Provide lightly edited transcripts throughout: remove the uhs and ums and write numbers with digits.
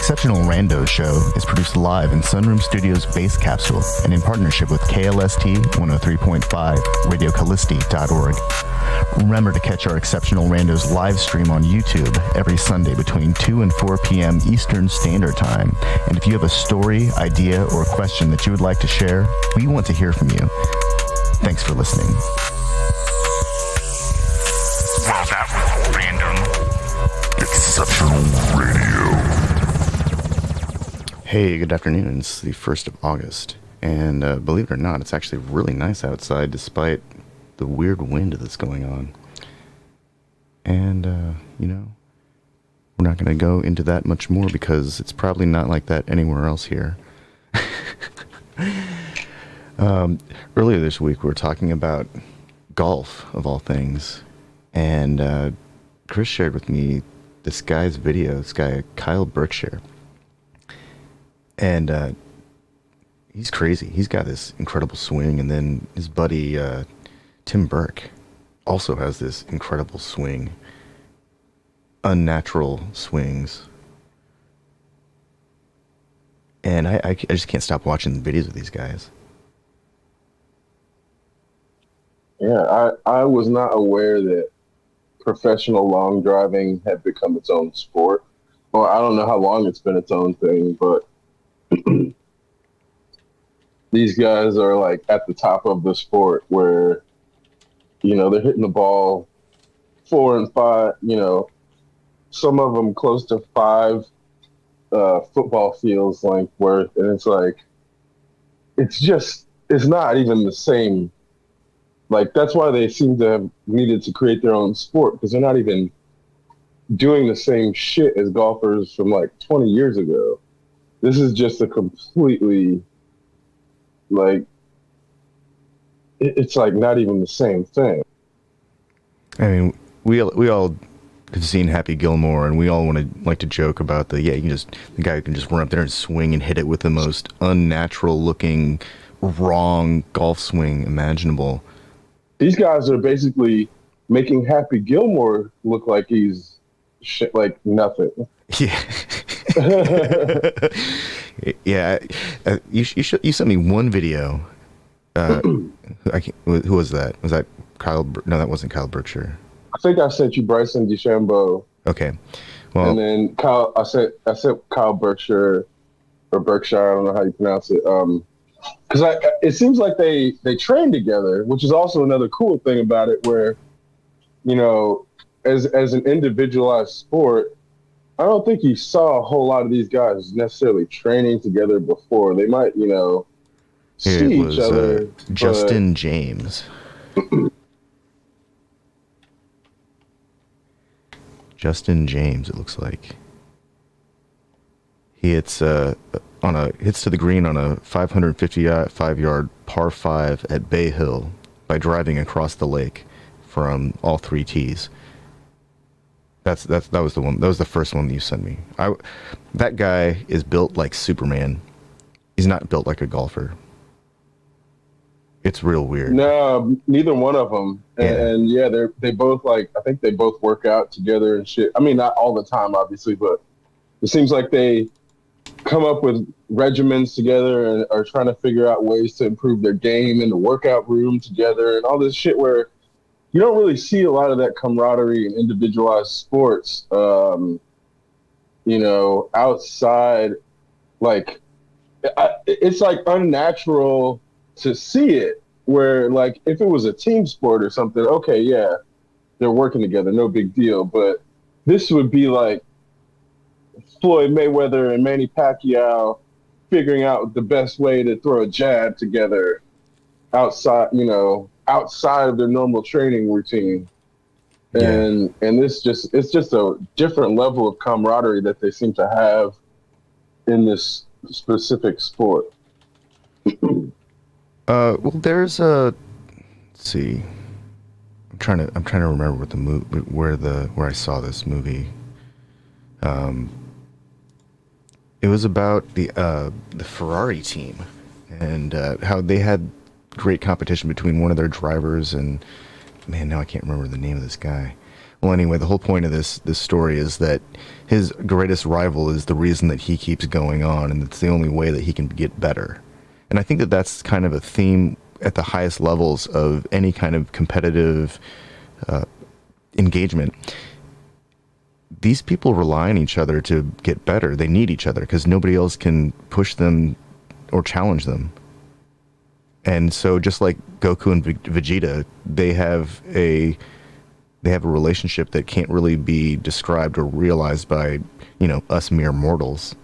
Exceptional Randos show is produced live in Sunroom Studios' Bass Capsule and in partnership with KLST 103.5, RadioCallisti.org. Remember to catch our Exceptional Randos live stream on YouTube every Sunday between 2 and 4 p.m. Eastern Standard Time. And if you have a story, idea, or question that you would like to share, we want to hear from you. Thanks for listening. Well, that was random. Exceptional Radio. Hey, good afternoon. It's the 1st of August. And believe it or not, it's actually really nice outside despite the weird wind that's going on. And, we're not going to go into that much more because it's probably not like that anywhere else here. Earlier this week, we were talking about golf, of all things. And Chris shared with me this guy's video, this guy, Kyle Berkshire. And he's crazy. He's got this incredible swing. And then his buddy, Tim Burke, also has this incredible swing. Unnatural swings. And I just can't stop watching the videos of these guys. Yeah, I was not aware that professional long driving had become its own sport. Well, I don't know how long it's been its own thing, but these guys are like at the top of the sport where, they're hitting the ball 4 and 5, some of them close to 5 football fields length worth. And it's like, it's not even the same. Like, that's why they seem to have needed to create their own sport, because they're not even doing the same shit as golfers from like 20 years ago. This is just a completely, like, it's like not even the same thing. I mean, we all have seen Happy Gilmore, and we all like to joke about the guy who can just run up there and swing and hit it with the most unnatural looking, wrong golf swing imaginable. These guys are basically making Happy Gilmore look like he's shit like nothing. Yeah. Yeah. You sent me one video. Who was that? Was that Kyle? No, that wasn't Kyle Berkshire. I think I sent you Bryson DeChambeau. Okay. Well, and then Kyle, I sent Kyle Berkshire or Berkshire. I don't know how you pronounce it. Because it seems like they train together, which is also another cool thing about it, where, as an individualized sport, I don't think you saw a whole lot of these guys necessarily training together before. They might, see each other. Justin James. Justin James, it looks like. He hits to the green on a 555-yard par 5 at Bay Hill by driving across the lake from all 3 tees. That was the one. That was the first one that you sent me. That guy is built like Superman. He's not built like a golfer. It's real weird. No, neither one of them. Yeah. And yeah, they both I think they both work out together and shit. I mean, not all the time, obviously, but it seems like they come up with regimens together and are trying to figure out ways to improve their game in the workout room together and all this shit where you don't really see a lot of that camaraderie in individualized sports, outside. Like, it's like unnatural to see it, where like if it was a team sport or something, okay, yeah, they're working together, no big deal. But this would be like Floyd Mayweather and Manny Pacquiao figuring out the best way to throw a jab together outside of their normal training routine. Yeah. And it's just a different level of camaraderie that they seem to have in this specific sport. Well, there's let's see. I'm trying to remember what the where I saw this movie. It was about the Ferrari team and how they had great competition between one of their drivers and, man, now I can't remember the name of this guy. Well, anyway, the whole point of this story is that his greatest rival is the reason that he keeps going on, and it's the only way that he can get better. And I think that that's kind of a theme at the highest levels of any kind of competitive engagement. These people rely on each other to get better. They need each other because nobody else can push them or challenge them. And so, just like Goku and Vegeta, they have a relationship that can't really be described or realized by, us mere mortals,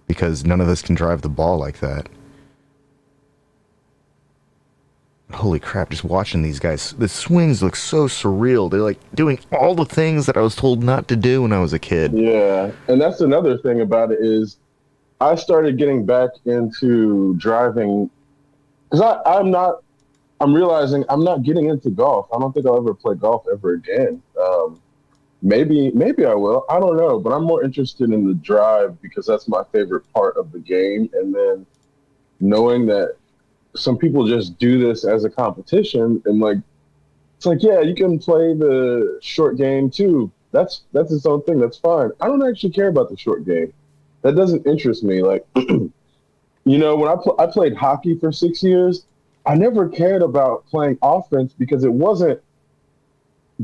because none of us can drive the ball like that. Holy crap, just watching these guys, the swings look so surreal. They're like doing all the things that I was told not to do when I was a kid. Yeah, and that's another thing about it is I started getting back into driving because I'm realizing I'm not getting into golf. I don't think I'll ever play golf ever again. Maybe I will. I don't know, but I'm more interested in the drive because that's my favorite part of the game. And then knowing that some people just do this as a competition, and like it's like, yeah, you can play the short game too. That's its own thing. That's fine. I don't actually care about the short game. That doesn't interest me. Like, when I played hockey for 6 years, I never cared about playing offense because it wasn't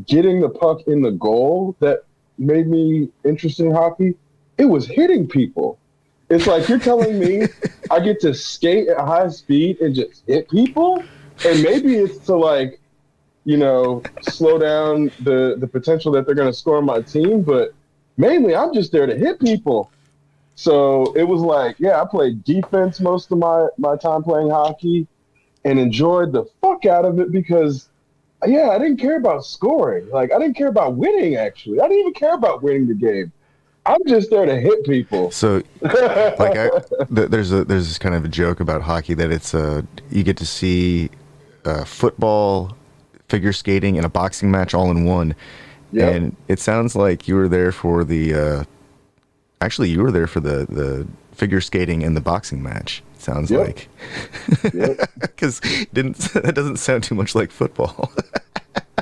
getting the puck in the goal that made me interested in hockey. It was hitting people. It's like you're telling me I get to skate at high speed and just hit people? And maybe it's to like, slow down the potential that they're going to score on my team. But mainly I'm just there to hit people. So it was like, yeah, I played defense most of my time playing hockey and enjoyed the fuck out of it because, yeah, I didn't care about scoring. Like, I didn't care about winning, actually. I didn't even care about winning the game. I'm just there to hit people. So, like, there's this kind of a joke about hockey that it's you get to see football, figure skating, and a boxing match all in one. Yep. And it sounds like you were there for the. Actually, you were there for the figure skating and the boxing match. It sounds like. Because that doesn't sound too much like football.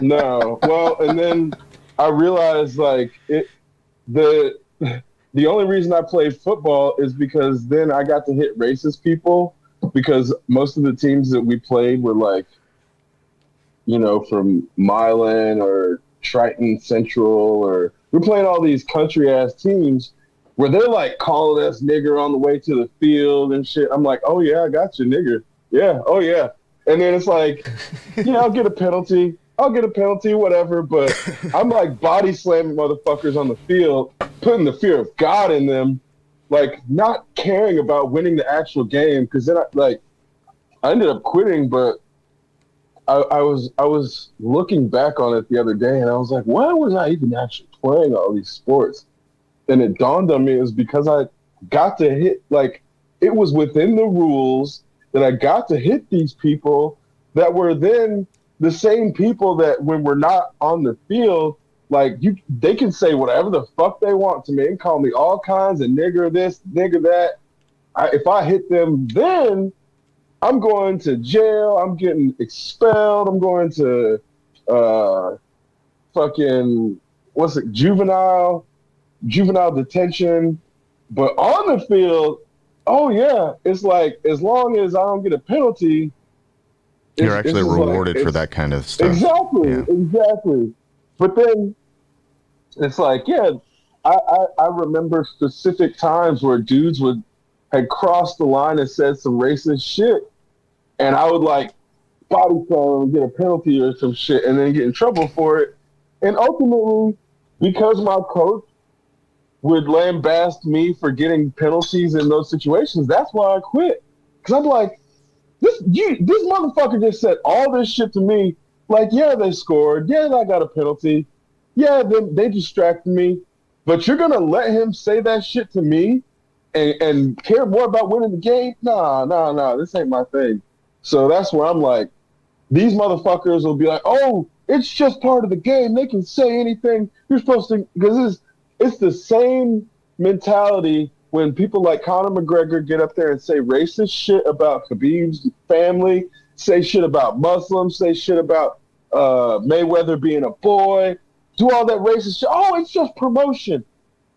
No. Well, and then I realized like the only reason I played football is because then I got to hit racist people because most of the teams that we played were like, from Milan or Triton Central, or we're playing all these country ass teams where they're like calling us nigger on the way to the field and shit. I'm like, oh yeah, I got you, nigger. Yeah, oh yeah. And then it's like, yeah, I'll get a penalty, whatever. But I'm like body slamming motherfuckers on the field, putting the fear of God in them, like not caring about winning the actual game. Because then I ended up quitting, but I was looking back on it the other day, and I was like, why was I even actually playing all these sports? And it dawned on me it was because I got to hit, like, it was within the rules that I got to hit these people that were then the same people that when we're not on the field, like, they can say whatever the fuck they want to me and call me all kinds of nigger this, nigger that. If I hit them then, I'm going to jail. I'm getting expelled. I'm going to juvenile detention. But on the field, oh yeah, it's like as long as I don't get a penalty, you're actually rewarded for that kind of stuff. Exactly. But then it's like, yeah, I remember specific times where dudes had crossed the line and said some racist shit, and I would like body slam and get a penalty or some shit and then get in trouble for it. And ultimately, because my coach would lambast me for getting penalties in those situations, that's why I quit. Because I'm like, this motherfucker just said all this shit to me. Like, yeah, they scored. Yeah, I got a penalty. Yeah, they distracted me. But you're going to let him say that shit to me and care more about winning the game? Nah, this ain't my thing. So that's where I'm like, these motherfuckers will be like, oh, it's just part of the game. They can say anything. You're supposed to, because it's the same mentality when people like Conor McGregor get up there and say racist shit about Khabib's family, say shit about Muslims, say shit about Mayweather being a boy, do all that racist shit. Oh, it's just promotion.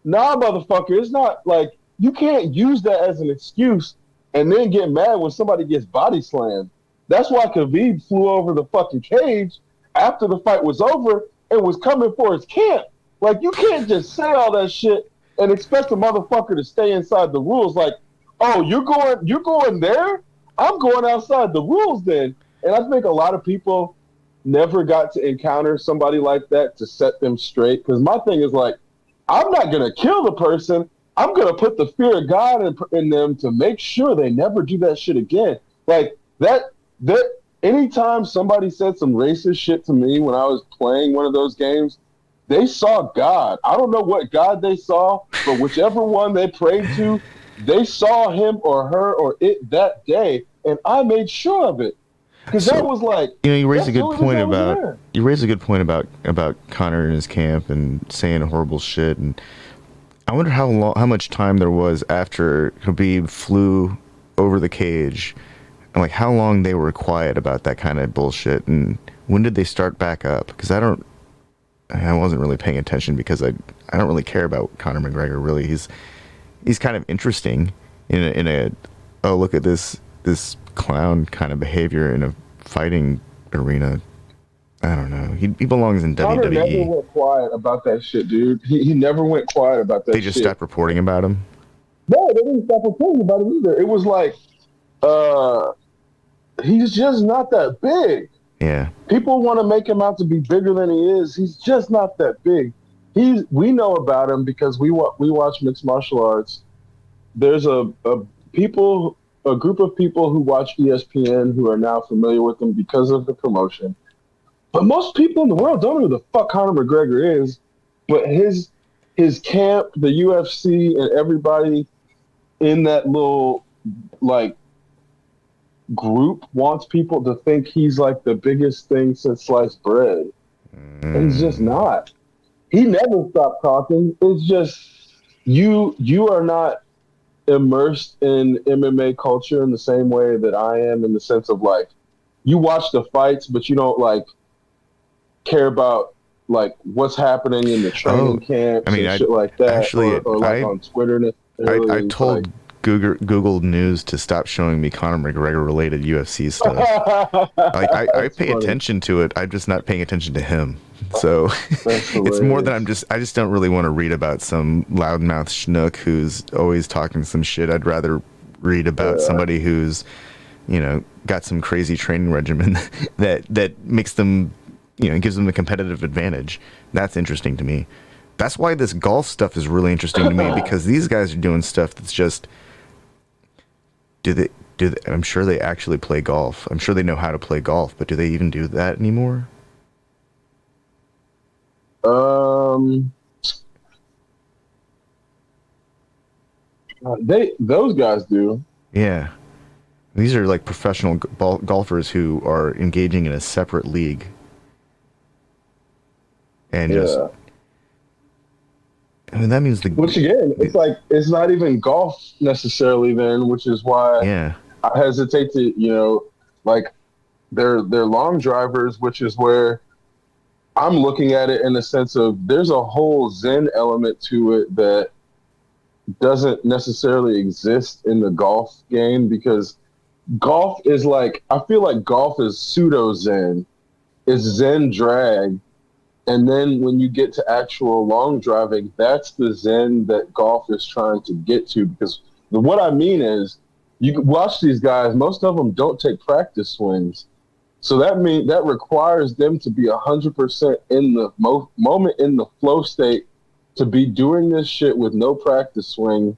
Nah, motherfucker, it's not. Like, you can't use that as an excuse and then get mad when somebody gets body slammed. That's why Khabib flew over the fucking cage after the fight was over and was coming for his camp. Like, you can't just say all that shit and expect a motherfucker to stay inside the rules. Like, oh, you're going there? I'm going outside the rules then. And I think a lot of people never got to encounter somebody like that to set them straight. Because my thing is like, I'm not gonna kill the person. I'm gonna put the fear of God in them to make sure they never do that shit again. Like that. Anytime somebody said some racist shit to me when I was playing one of those games, they saw God. I don't know what God they saw, but whichever one they prayed to, they saw him or her or it that day, and I made sure of it. Because that was like, you raise a good point about Connor and his camp and saying horrible shit, and I wonder how much time there was after Khabib flew over the cage, and like how long they were quiet about that kind of bullshit, and when did they start back up? Because I wasn't really paying attention because I don't really care about Conor McGregor. Really, he's kind of interesting in a oh, look at this clown kind of behavior in a fighting arena. I don't know. He belongs in Conor WWE. never went quiet about that shit, dude. He never went quiet about that shit. They just stopped reporting about him? No, they didn't stop reporting about him either. It was like, he's just not that big. Yeah. People want to make him out to be bigger than he is. He's just not that big. We know about him because we watch mixed martial arts. There's a group of people who watch ESPN who are now familiar with him because of the promotion. But most people in the world don't know who the fuck Conor McGregor is. But his camp, the UFC, and everybody in that little like group wants people to think he's like the biggest thing since sliced bread. And he's just not. He never stopped talking. It's just you are not immersed in MMA culture in the same way that I am, in the sense of like you watch the fights but you don't like care about like what's happening in the training camps and shit like that. Actually, or like on Twitter. I told like, Google News to stop showing me Conor McGregor related UFC stuff. Like I pay attention to it. I'm just not paying attention to him. So it's more that I just don't really want to read about some loudmouth schnook who's always talking some shit. I'd rather read about somebody who's, got some crazy training regimen that makes them, gives them a competitive advantage. That's interesting to me. That's why this golf stuff is really interesting to me, because these guys are doing stuff that's just, I'm sure they actually play golf. I'm sure they know how to play golf, but do they even do that anymore? Those guys do. Yeah. These are like professional golfers who are engaging in a separate league. And that means which again, it's like, it's not even golf necessarily then, which is why I hesitate to, like they're long drivers, which is where I'm looking at it in the sense of there's a whole Zen element to it that doesn't necessarily exist in the golf game, because golf is like, I feel like golf is pseudo Zen. It's Zen drag. And then when you get to actual long driving, that's the Zen that golf is trying to get to. Because what I mean is, you can watch these guys, most of them don't take practice swings. So that requires them to be 100% in the moment, in the flow state, to be doing this shit with no practice swing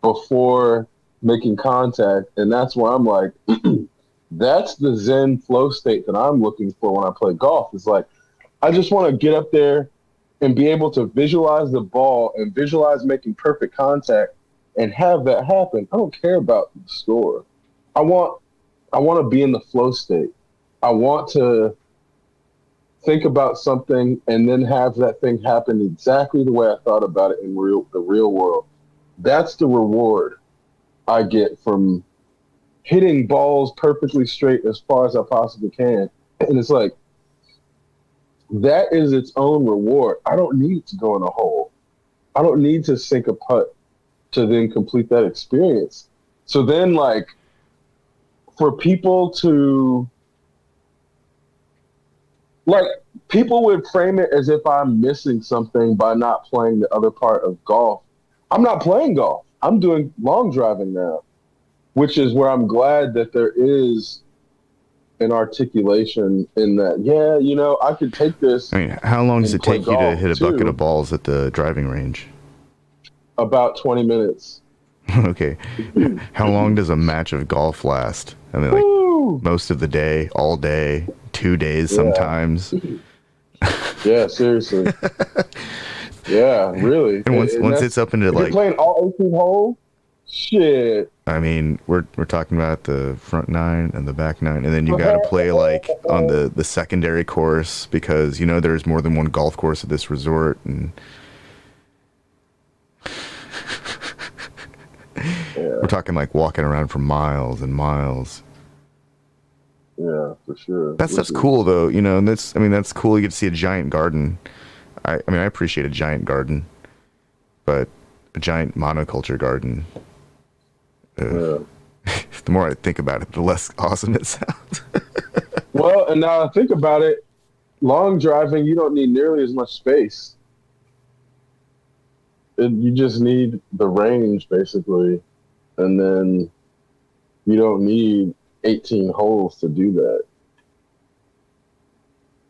before making contact. And that's where I'm like, that's the Zen flow state that I'm looking for when I play golf. It's like, I just want to get up there and be able to visualize the ball and visualize making perfect contact and have that happen. I don't care about the score. I want to be in the flow state. I want to think about something and then have that thing happen exactly the way I thought about it in the real world. That's the reward I get from hitting balls perfectly straight as far as I possibly can. And it's like, that is its own reward. I don't need to go in a hole. I don't need to sink a putt to then complete that experience. So then, like, for people to like people would frame it as if I'm missing something by not playing the other part of golf. I'm not playing golf. I'm doing long driving now, which is where I'm glad that there is an articulation in that. Yeah, I could take this I mean, how long does and it play take you to golf hit a bucket of too. balls at the driving range? About 20 minutes. Okay. How long does a match of golf last? I mean, like Woo! most of the day, all day, 2 days Yeah, sometimes. yeah, seriously. Yeah, really. And once And it's that's up into if you're like, playing all 18 holes. Shit. I mean, we're talking about the front nine and the back nine, and then you got to play like on the secondary course because there's more than one golf course at this resort, and Yeah, we're talking like walking around for miles and miles. yeah, for sure. That stuff's cool though, and that's cool. You get to see a giant garden. I mean, I appreciate a giant garden, but a giant monoculture garden. Yeah. The more I think about it, the less awesome it sounds. Well, and now I think about it, long driving, you don't need nearly as much space. You just need the range, basically, and then you don't need 18 holes to do that.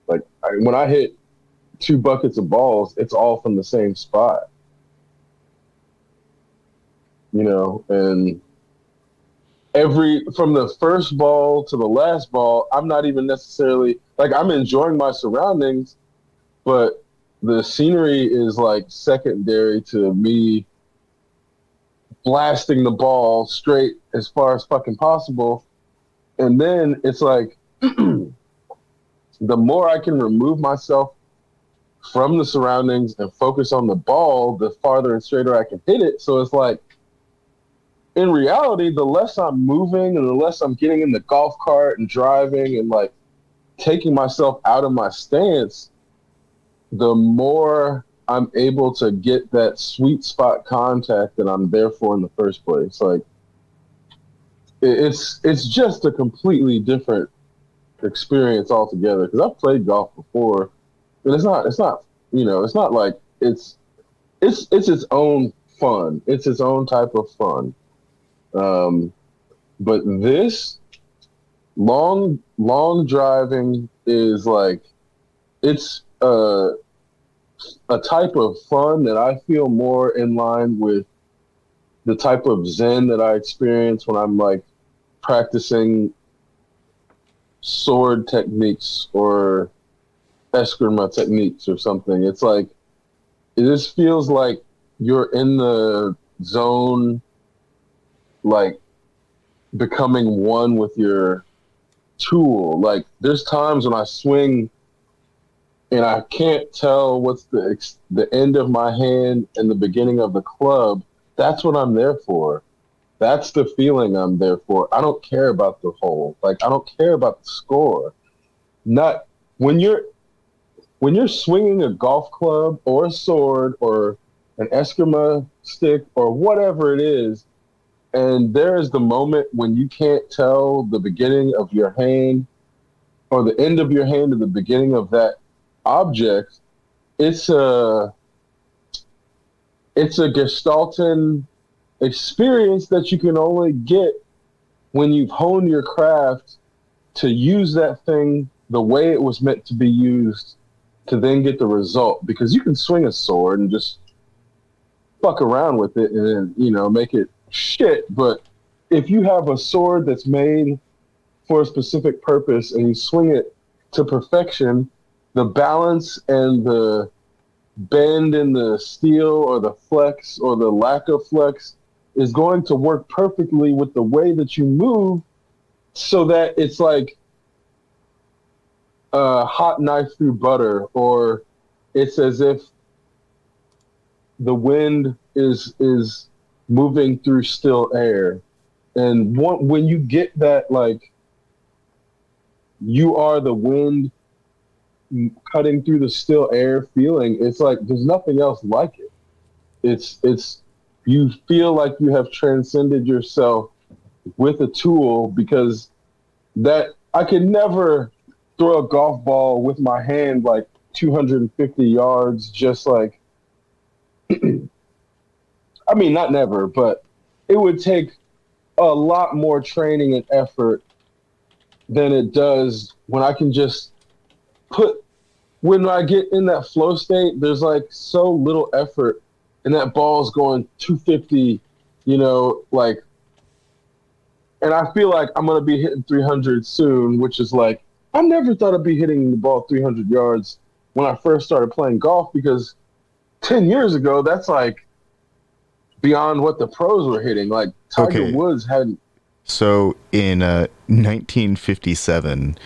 Like when I hit 2 buckets of balls, it's all from the same spot, and from the first ball to the last ball, I'm not even necessarily like I'm enjoying my surroundings, but the scenery is like secondary to me blasting the ball straight as far as fucking possible. And then it's like the more I can remove myself from the surroundings and focus on the ball, the farther and straighter I can hit it. So it's like, in reality, the less I'm moving and the less I'm getting in the golf cart and driving and like taking myself out of my stance, the more I'm able to get that sweet spot contact that I'm there for in the first place. Like it's just a completely different experience altogether. Because I've played golf before, and it's not it's not like it's its own fun. It's its own type of fun. But this long driving is like it's a type of fun that I feel more in line with the type of zen that I experience when I'm like practicing sword techniques or eskrima techniques or something. It's like it just feels like you're in the zone, like becoming one with your tool. Like there's times when I swing and I can't tell what's the end of my hand and the beginning of the club. That's what I'm there for. That's the feeling I'm there for. I don't care about the hole. Like I don't care about the score. Not when you're swinging a golf club or a sword or an eskrima stick or whatever it is, and there is the moment when you can't tell the beginning of your hand or the end of your hand to the beginning of that object. It's a gestalten experience that you can only get when you've honed your craft to use that thing the way it was meant to be used to then get the result. Because you can swing a sword and just fuck around with it and then, make it shit. But if you have a sword that's made for a specific purpose and you swing it to perfection, the balance and the bend in the steel or the flex or the lack of flex is going to work perfectly with the way that you move, so that it's like a hot knife through butter, or it's as if the wind is moving through still air. And when you get that, like, you are the wind cutting through the still air feeling, it's like there's nothing else like it. It's you feel like you have transcended yourself with a tool, because that I could never throw a golf ball with my hand like 250 yards, just like, I mean, not never, but it would take a lot more training and effort than it does when I can just put, when I get in that flow state, there's like so little effort and that ball's going 250, like, and I feel like I'm going to be hitting 300 soon, which is like, I never thought I'd be hitting the ball 300 yards when I first started playing golf because 10 years ago, that's like beyond what the pros were hitting. Like Tiger Okay, Woods had. so in 1957,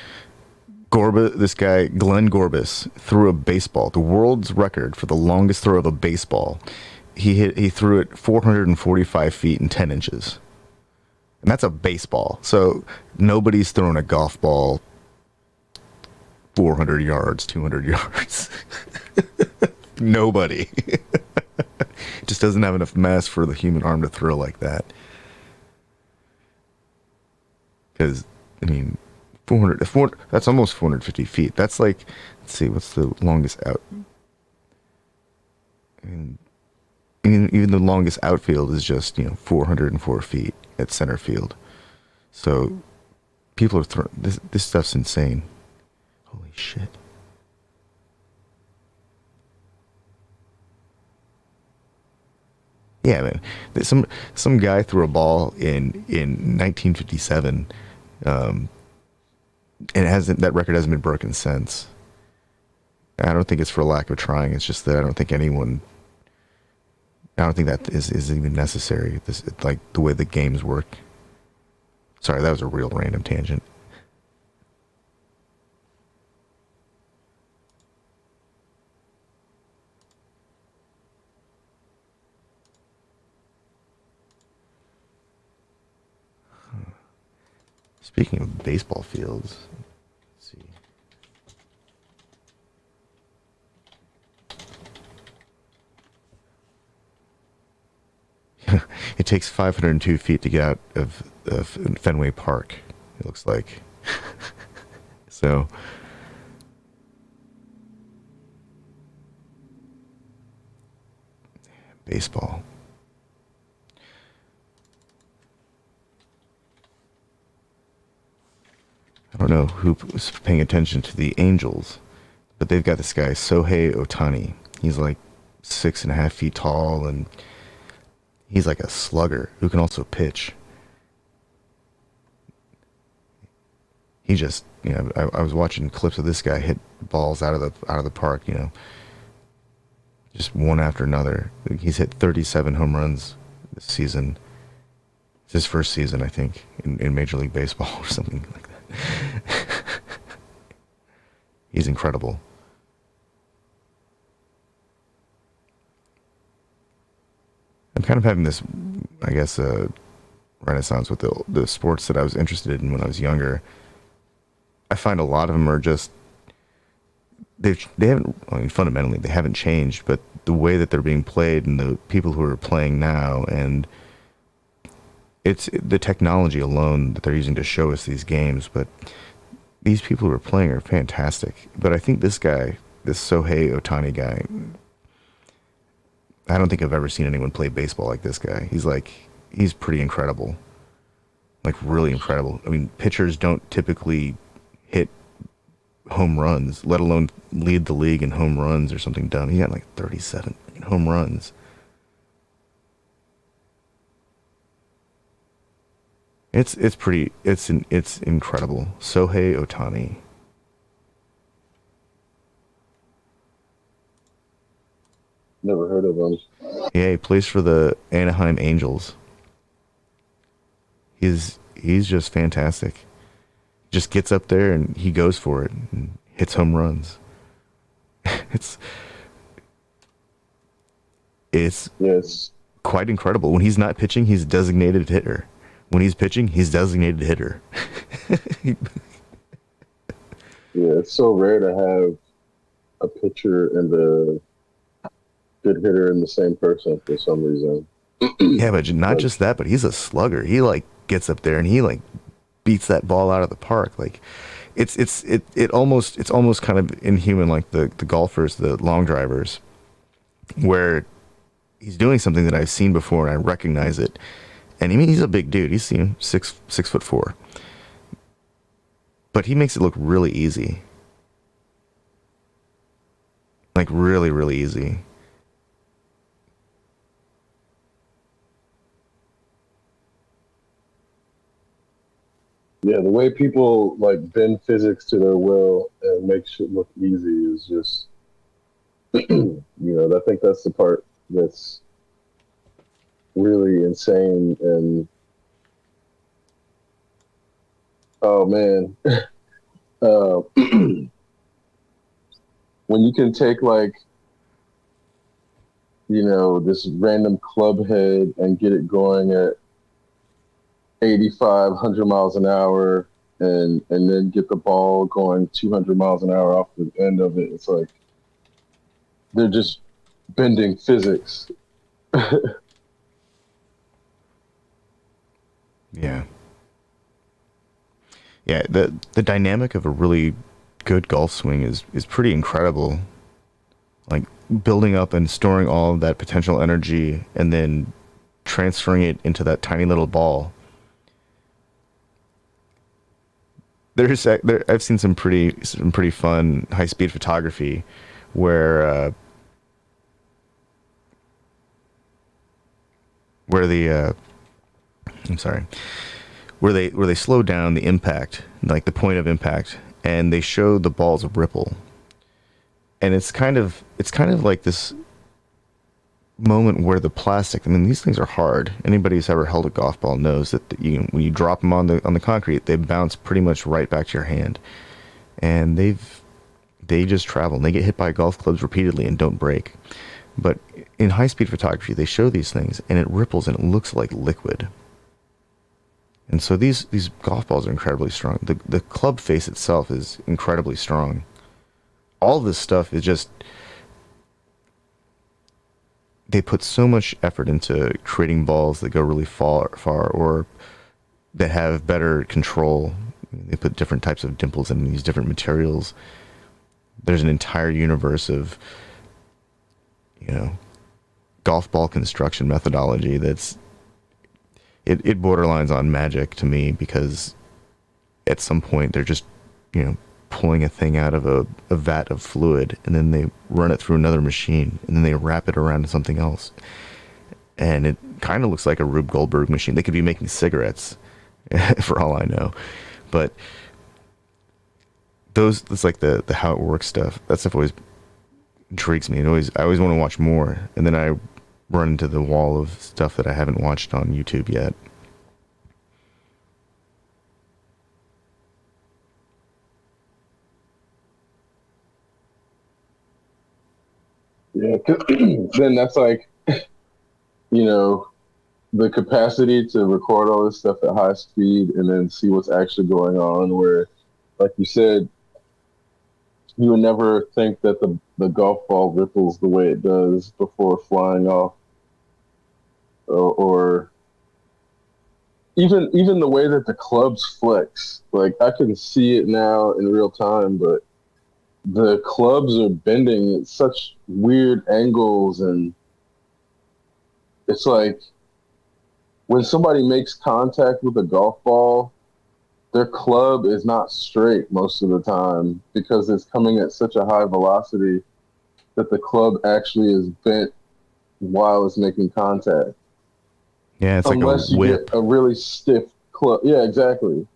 this guy Glenn Gorbis threw a baseball, the world's record for the longest throw of a baseball. He threw it 445 feet and 10 inches, and that's a baseball. So nobody's thrown a golf ball 400 yards, 200 yards. Nobody. It just doesn't have enough mass for the human arm to throw like that. Because, I mean, 400, that's almost 450 feet. That's like, let's see, what's the longest out? I mean, even the longest outfield is just, 404 feet at center field. So people are throwing, this stuff's insane. Holy shit. Yeah, man. Some guy threw a ball in 1957, and that record hasn't been broken since. I don't think it's for lack of trying. It's just that I don't think that is even necessary. This, like the way the games work. Sorry, that was a real random tangent. Speaking of baseball fields, let's see. It takes 502 feet to get out of Fenway Park, it looks like. So, baseball. I don't know who was paying attention to the Angels, but they've got this guy, Sohei Ohtani. He's like 6.5 feet tall, and he's like a slugger who can also pitch. He just, I was watching clips of this guy hit balls out of the park, just one after another. He's hit 37 home runs this season. It's his first season, I think, in Major League Baseball or something like that. He's incredible. I'm kind of having this, I guess, renaissance with the sports that I was interested in when I was younger. I find a lot of them are just they haven't, I mean, fundamentally they haven't changed, but the way that they're being played and the people who are playing now, and it's the technology alone that they're using to show us these games. But these people who are playing are fantastic. But I think this guy, this Sohei Ohtani guy, I don't think I've ever seen anyone play baseball like this guy. He's pretty incredible. Like, really incredible. I mean, pitchers don't typically hit home runs, let alone lead the league in home runs or something dumb. He got like 37 home runs. It's incredible. Sohei Ohtani. Never heard of him. Yeah, he plays for the Anaheim Angels. He's just fantastic. Just gets up there and he goes for it and hits home runs. It's Yes. quite incredible. When he's not pitching, he's designated hitter. When he's pitching, he's designated hitter. Yeah, it's so rare to have a pitcher and a good hitter in the same person for some reason. Yeah, but not just that, but he's a slugger. He like gets up there and he like beats that ball out of the park. Like, it's almost kind of inhuman, like the golfers, the long drivers, where he's doing something that I've seen before and I recognize it. And I mean, he's a big dude. He's 6'4", but he makes it look really easy, like really really easy. Yeah, the way people like bend physics to their will and make shit look easy is just, I think that's the part that's really insane. And oh man, uh, when you can take like, this random club head and get it going at 85, 100 miles an hour, and then get the ball going 200 miles an hour off the end of it. It's like they're just bending physics. Yeah. Yeah, the dynamic of a really good golf swing is pretty incredible. Like building up and storing all of that potential energy and then transferring it into that tiny little ball. I've seen some pretty fun high speed photography where the I'm sorry, where they slow down the impact, like the point of impact, and they show the balls ripple. And it's kind of like this moment where the plastic, I mean, these things are hard. Anybody who's ever held a golf ball knows that when you drop them on the concrete, they bounce pretty much right back to your hand. And they just travel and they get hit by golf clubs repeatedly and don't break. But in high speed photography, they show these things and it ripples and it looks like liquid. And so these golf balls are incredibly strong. The club face itself is incredibly strong. All this stuff is just, they put so much effort into creating balls that go really far, or that have better control. They put different types of dimples in these different materials. There's an entire universe of, golf ball construction methodology that's, it borderlines on magic to me, because at some point they're just, pulling a thing out of a vat of fluid, and then they run it through another machine, and then they wrap it around something else. And it kind of looks like a Rube Goldberg machine. They could be making cigarettes, for all I know. But it's like the how it works stuff. That stuff always intrigues me. I always want to watch more. And then I run into the wall of stuff that I haven't watched on YouTube yet. Yeah, 'cause then that's like, you know, the capacity to record all this stuff at high speed and then see what's actually going on. Where, like you said, you would never think that the golf ball ripples the way it does before flying off, or even the way that the clubs flex. Like I can see it now in real time, but the clubs are bending at such weird angles, and it's like when somebody makes contact with a golf ball, their club is not straight most of the time because it's coming at such a high velocity that the club actually is bent while it's making contact. Yeah, it's Unless like a you whip. get a really stiff club. Yeah, exactly.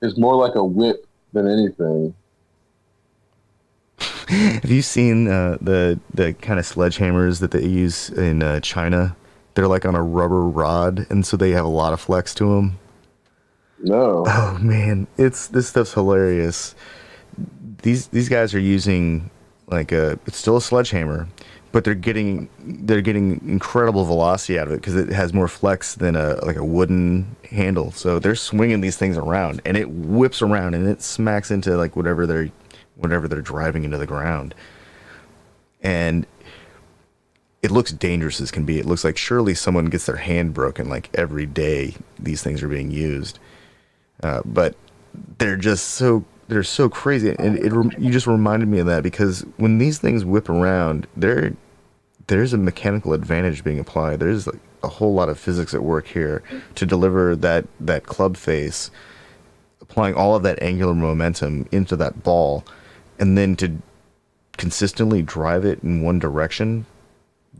It's more like a whip than anything. Have you seen the kind of sledgehammers that they use in China? They're like on a rubber rod, and so they have a lot of flex to them. No. Oh man, this stuff's hilarious. These guys are using it's still a sledgehammer, but they're getting incredible velocity out of it because it has more flex than a wooden handle. So they're swinging these things around, and it whips around, and it smacks into like whatever they're driving into the ground. And it looks dangerous as can be. It looks like surely someone gets their hand broken like every day these things are being used. But they're just so they're so crazy, and you just reminded me of that because when these things whip around, there's a mechanical advantage being applied. There's like a whole lot of physics at work here to deliver that club face, applying all of that angular momentum into that ball, and then to consistently drive it in one direction.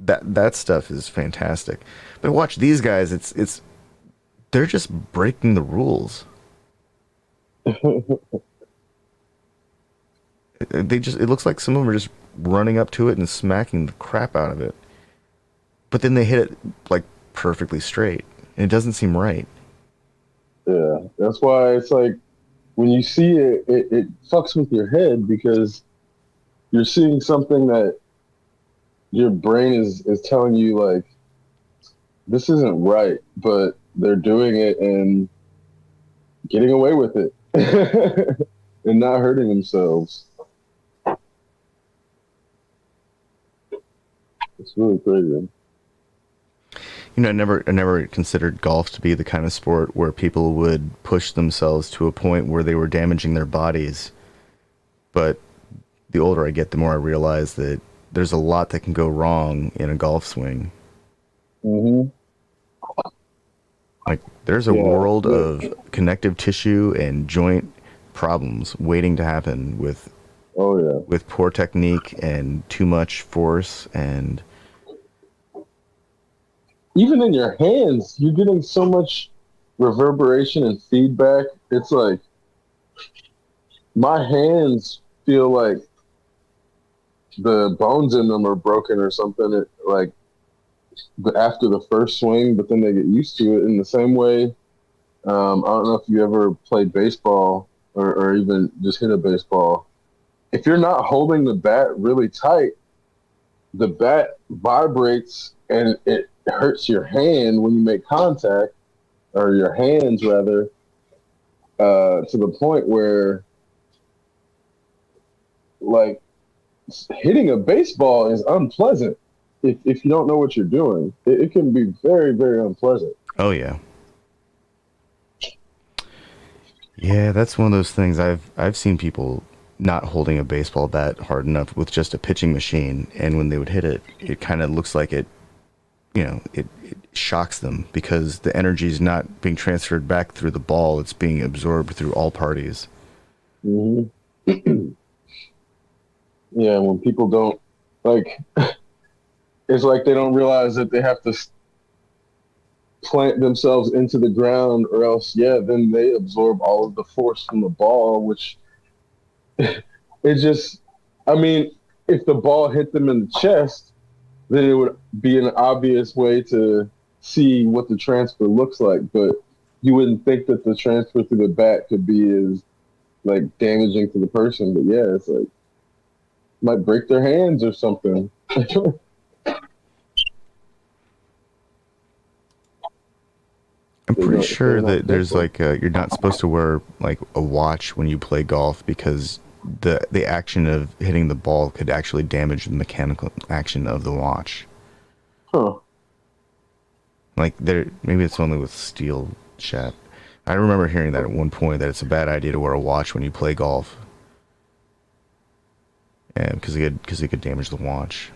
That stuff is fantastic. But watch these guys. It's they're just breaking the rules. It looks like some of them are just running up to it and smacking the crap out of it. But then they hit it like perfectly straight. And it doesn't seem right. Yeah, that's why it's like when you see it, it fucks with your head because you're seeing something that your brain is telling you like this isn't right, but they're doing it and getting away with it and not hurting themselves. It's really crazy. You know, I never considered golf to be the kind of sport where people would push themselves to a point where they were damaging their bodies. But the older I get, the more I realize that there's a lot that can go wrong in a golf swing. Mm-hmm. Like there's a Yeah. world of connective tissue and joint problems waiting to happen Oh yeah. with poor technique and too much force and Even in your hands, you're getting so much reverberation and feedback. It's like my hands feel like the bones in them are broken or something. Like after the first swing, but then they get used to it in the same way. I don't know if you ever played baseball or even just hit a baseball. If you're not holding the bat really tight, the bat vibrates and it hurts your hand when you make contact, or your hands rather, to the point where like hitting a baseball is unpleasant if you don't know what you're doing. It can be very, very unpleasant. oh yeah. Yeah, that's one of those things I've seen people not holding a baseball bat hard enough with just a pitching machine, and when they would hit it, it kind of looks like it shocks them because the energy is not being transferred back through the ball; it's being absorbed through all parties. Hmm. Yeah, when people don't like, it's like they don't realize that they have to plant themselves into the ground, or else, yeah, then they absorb all of the force from the ball, which it just, I mean, if the ball hit them in the chest, then it would be an obvious way to see what the transfer looks like. But you wouldn't think that the transfer through the bat could be as like damaging to the person. But yeah, it's like might break their hands or something. I'm pretty If they're sure not that there's careful. like you're not supposed to wear like a watch when you play golf because the action of hitting the ball could actually damage the mechanical action of the watch. Huh. Like there, maybe it's only with steel shat. I remember hearing that at one point that it's a bad idea to wear a watch when you play golf, and because it could damage the watch.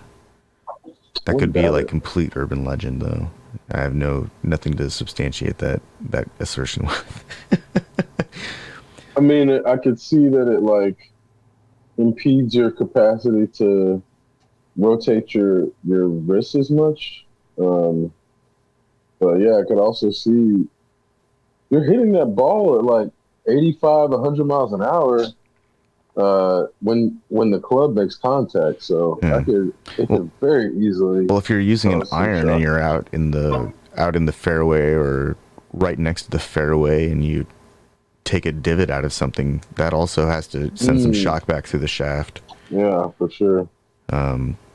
That What could be about like it? complete urban legend, though. I have nothing to substantiate that assertion with. I mean, I could see that it like impedes your capacity to rotate your wrist as much. Um, but yeah, I could also see you're hitting that ball at like 85, 100 miles an hour when the club makes contact. So Yeah. it Well, could very easily well, if you're using an cause some iron and shock. you're out in the fairway or right next to the fairway, and you take a divot out of something, that also has to send some Mm, shock back through the shaft. yeah, for sure.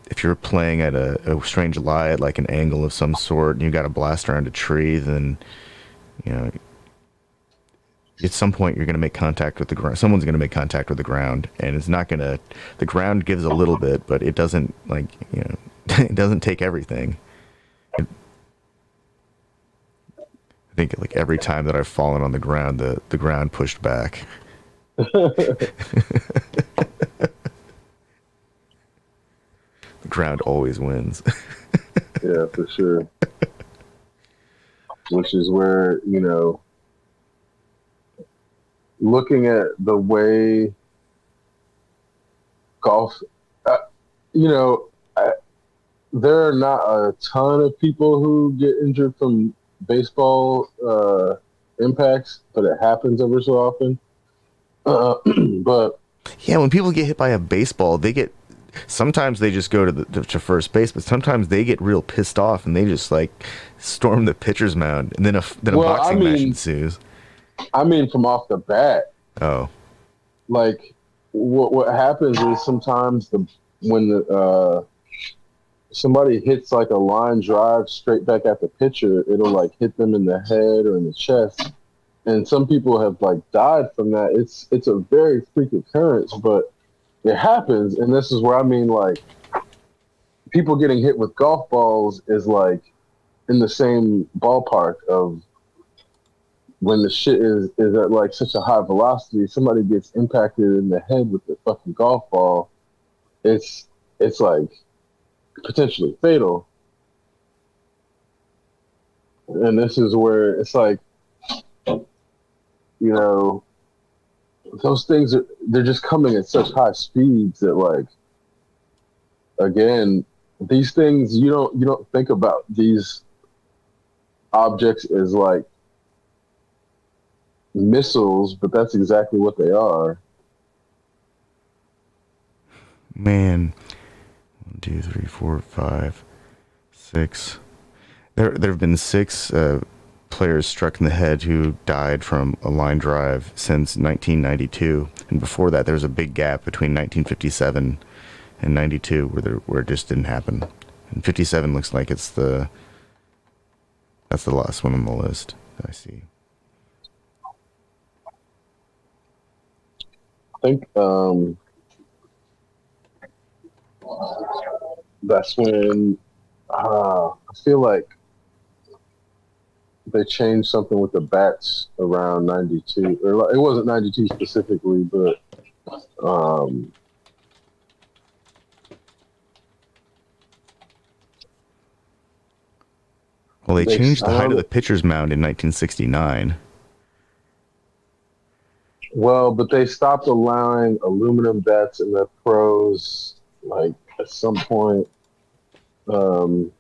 If you're playing at a strange lie at like an angle of some sort, and you got to blast around a tree, then you know at some point you're going to make contact with the ground. Someone's going to make contact with the ground, and it's not going to. The ground gives a little bit, but it doesn't it doesn't take everything. I think like every time that I've fallen on the ground, the ground pushed back. The ground always wins. Yeah, for sure. Which is where, looking at the way golf, uh, you know, I, there are not a ton of people who get injured from baseball impacts, but it happens ever so often. Uh, but Yeah, when people get hit by a baseball, they get. Sometimes they just go to first base, but sometimes they get real pissed off and they just like storm the pitcher's mound, and then a well, boxing match ensues. I mean, from off the bat, Oh, like what happens is sometimes when somebody hits like a line drive straight back at the pitcher, it'll like hit them in the head or in the chest. And some people have like died from that. It's a very freak occurrence, but it happens. And this is where I mean, like, people getting hit with golf balls is like in the same ballpark of when the shit is at like such a high velocity, somebody gets impacted in the head with the fucking golf ball. It's like potentially fatal. And this is where it's like, you know, those things they're just coming at such high speeds that, like, again, these things you don't think about these objects as like missiles, but that's exactly what they are. man. 1, 2, 3, 4, 5, 6. There have been 6 players struck in the head who died from a line drive since 1992, and before that there was a big gap between 1957 and 92 where it just didn't happen. And 57 looks like that's the last one on the list that I see. I think that's when I feel like they changed something with the bats around 92, or like, it wasn't 92 specifically, but um, Well, they changed the height of around the pitcher's mound in 1969. well, but they stopped allowing aluminum bats in the pros like at some point. Um,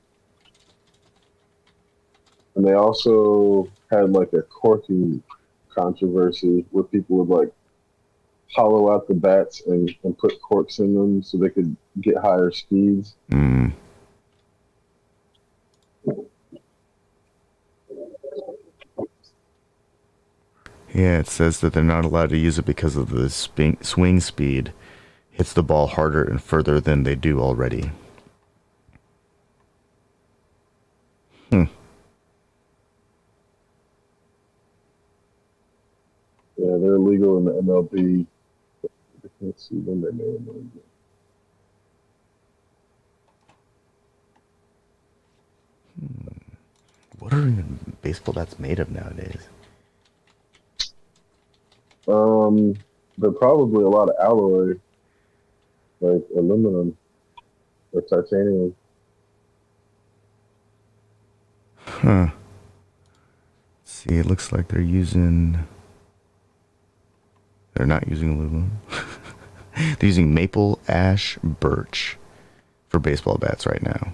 and they also had like a corking controversy where people would like hollow out the bats and put corks in them so they could get higher speeds. Mm. Yeah, it says that they're not allowed to use it because of the swing speed hits the ball harder and further than they do already. Hmm. Yeah, they're illegal in the MLB. I can't see when they made them. What are even baseball bats made of nowadays? They're probably a lot of alloy, like aluminum or titanium. Huh. See, it looks like they're not using aluminum. They're using maple, ash, birch for baseball bats right now.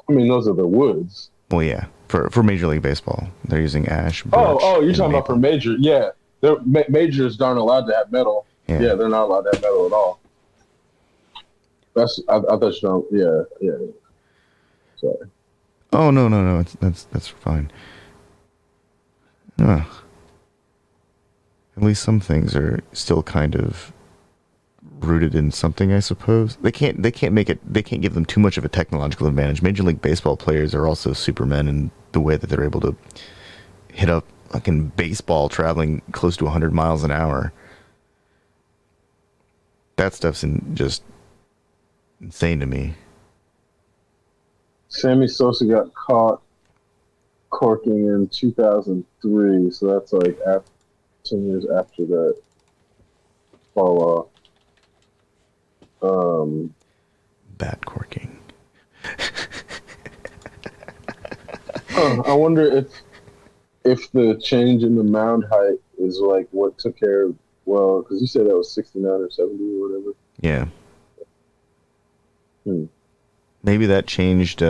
I mean, those are the woods. Well, yeah, for Major League Baseball, they're using ash, birch. You're and talking about for maple. major? Yeah, majors aren't allowed to have metal. Yeah. Yeah, they're not allowed to have metal at all. I thought you don't. Yeah. Sorry. Oh no, that's fine. Huh. At least some things are still kind of rooted in something, I suppose. They can't give them too much of a technological advantage. Major League Baseball players are also supermen in the way that they're able to hit a fucking baseball traveling close to 100 miles an hour. That stuff's just insane to me. Sammy Sosa got caught corking in 2003, so that's like 10 years after that fall off. Bat corking. I wonder if the change in the mound height is like what took care of, well, because you said that was 69 or 70 or whatever. Yeah. Hmm. Maybe that changed.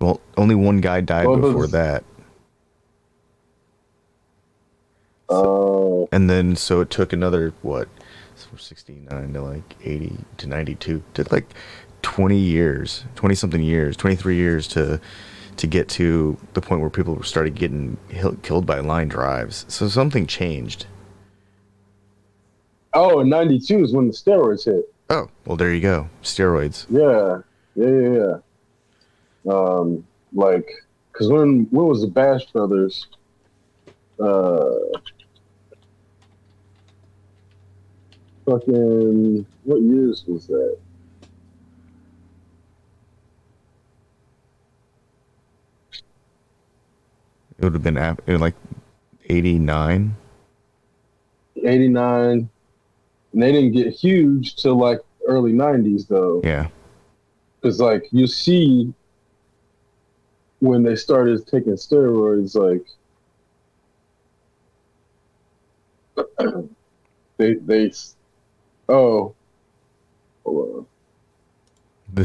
Well, only one guy died before that. Oh. And then, so it took another, what? From 69 to like 80 to 92. It took like 20 years, 20 something years, 23 years to get to the point where people started getting killed by line drives. So something changed. Oh, and 92 is when the steroids hit. Oh, well, there you go. Steroids. Yeah. Like, because when was the Bash Brothers? Fucking, what years was that? It would have been like 89. 89. And they didn't get huge till like early 90s, though. Yeah. Because, like, you see when they started taking steroids, like, they hold on. The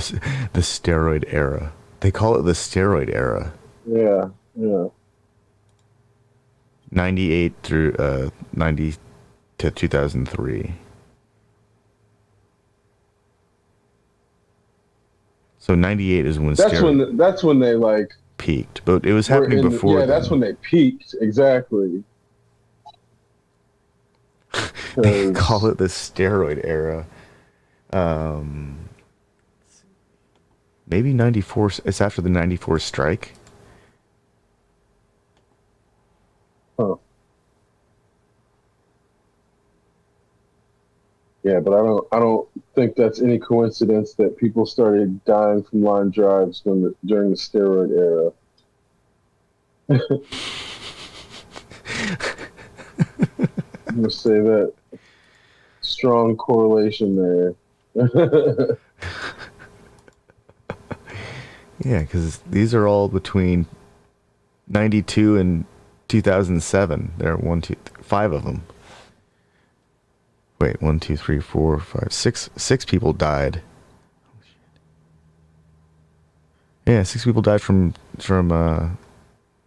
steroid era. They call it the steroid era. Yeah. 98 through 90 to 2003. So 98 is when that's when they like peaked, but it was happening before. Yeah, that's when they peaked, exactly. They call it the steroid era. Maybe 94. It's after the 94 strike. Huh. Yeah, but I don't think that's any coincidence that people started dying from line drives during the steroid era. I'm gonna say that strong correlation there. Yeah, because these are all between 92 and 2007. There are 5 of them. Wait, 1, 2, 3, 4, 5, 6. 6 people died. Yeah, 6 people died from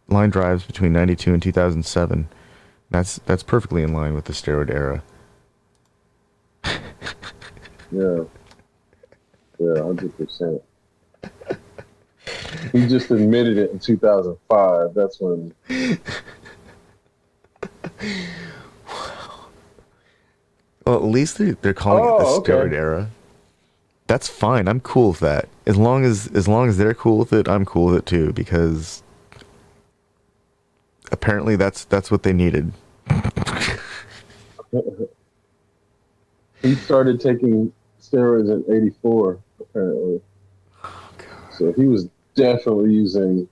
line drives between 92 and 2007. That's perfectly in line with the steroid era. Yeah, 100%. He just admitted it in 2005. That's when. Well, at least they're calling it the steroid era. That's fine. I'm cool with that. As long as they're cool with it, I'm cool with it too. Because apparently that's what they needed. He started taking steroids in '84, apparently. Oh, God. So he was definitely using.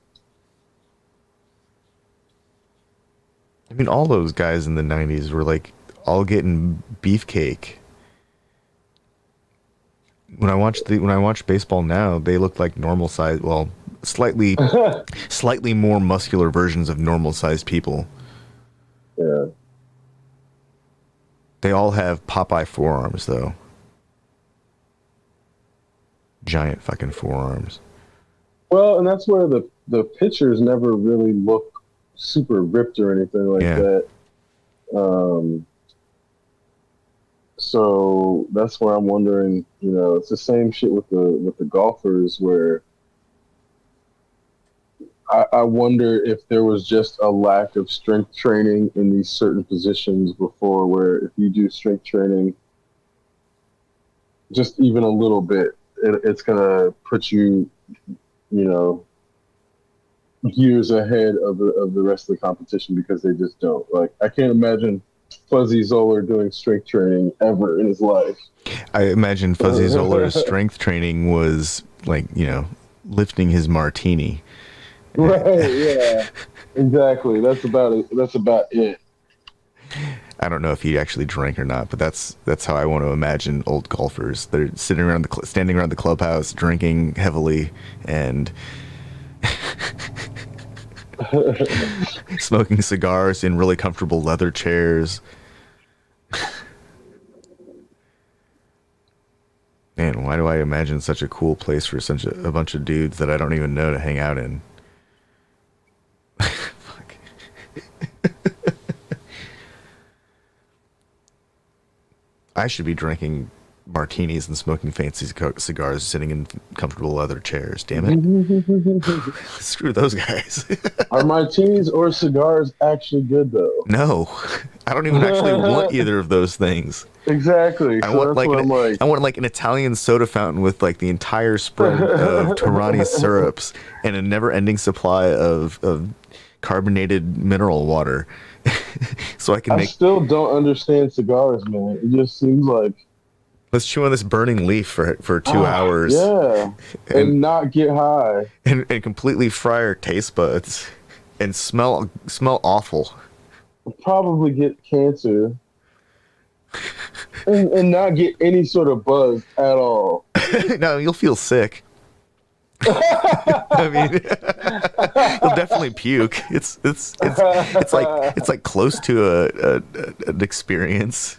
I mean, all those guys in the '90s were like all getting beefcake. When I watch baseball now, they look like normal size. Well, slightly more muscular versions of normal sized people. Yeah. They all have Popeye forearms, though. Giant fucking forearms. Well, and that's where the pitchers never really look super ripped or anything like that. So that's where I'm wondering, it's the same shit with the golfers where I wonder if there was just a lack of strength training in these certain positions before, where if you do strength training just even a little bit, it's going to put you, years ahead of the rest of the competition, because they just don't. Like, I can't imagine Fuzzy Zoller doing strength training ever in his life. I imagine Fuzzy Zoller's strength training was like, lifting his martini. Right, yeah. Exactly. That's about it. That's about it. I don't know if he actually drank or not, but that's how I want to imagine old golfers. They're sitting around standing around the clubhouse, drinking heavily and smoking cigars in really comfortable leather chairs. Man, why do I imagine such a cool place for such a bunch of dudes that I don't even know to hang out in? Fuck. I should be drinking martinis and smoking fancy cigars, sitting in comfortable leather chairs. Damn it! Screw those guys. Are martinis or cigars actually good though? No, I don't even actually want either of those things. Exactly. I So want that's like what I'm like. I want like an Italian soda fountain with like the entire spread of Torani syrups and a never-ending supply of carbonated mineral water, so I can I make. still don't understand cigars, man. It just seems like Let's chew on this burning leaf for 2 hours, yeah, and and not get high. and completely fry our taste buds, and smell awful. Probably get cancer and not get any sort of buzz at all. No, you'll feel sick. I mean, you'll definitely puke. It's like close to an experience.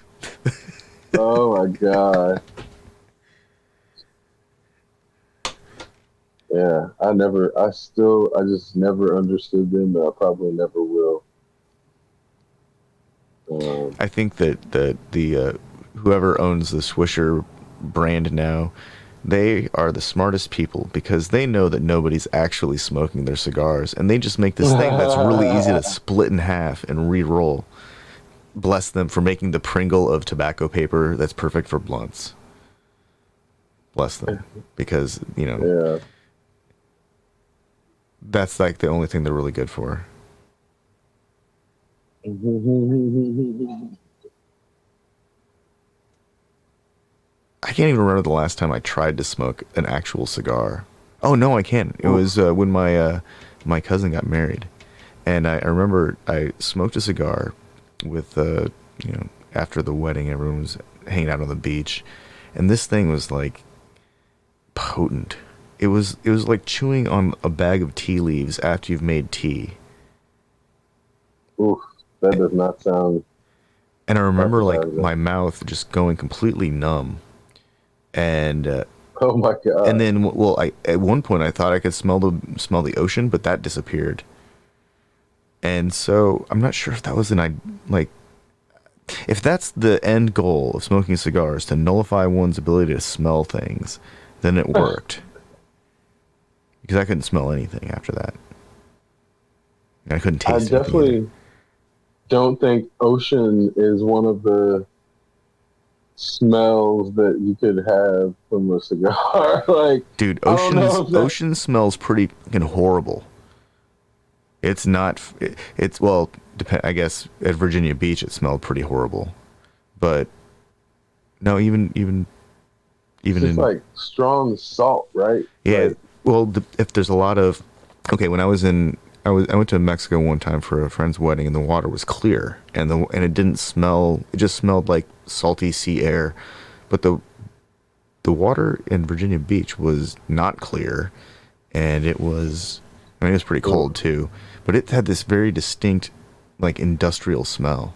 Oh my god. Yeah, I just never understood them, and I probably never will. I think that the whoever owns the Swisher brand now, they are the smartest people because they know that nobody's actually smoking their cigars, and they just make this thing that's really easy to split in half and re-roll. Bless them for making the Pringle of tobacco paper that's perfect for blunts. Bless them, because Yeah. that's like the only thing they're really good for. I can't even remember the last time I tried to smoke an actual cigar. Oh no, I can. It was when my cousin got married, and I remember I smoked a cigar with after the wedding, everyone was hanging out on the beach, and this thing was like potent. It was like chewing on a bag of tea leaves after you've made tea. Oof, that does not sound And I remember like appetizing. my mouth just going completely numb, and Oh my and god. then I at one point I thought I could smell the ocean, but that disappeared. And so I'm not sure if that was like if that's the end goal of smoking cigars, to nullify one's ability to smell things, then it worked. Because I couldn't smell anything after that. And I couldn't I taste anything either. definitely don't think ocean is one of the smells that you could have from a cigar. Like, Dude, I don't know if that. ocean smells pretty fucking horrible. It's not. It's well, depend. I guess at Virginia Beach it smelled pretty horrible, but no, It's even just in like strong salt, right? yeah. Like, Well, if there's a lot of okay, when I went to Mexico one time for a friend's wedding, and the water was clear, and it didn't smell. It just smelled like salty sea air, but the water in Virginia Beach was not clear, and it was. I mean, it was pretty cold too, but it had this very distinct, like industrial smell.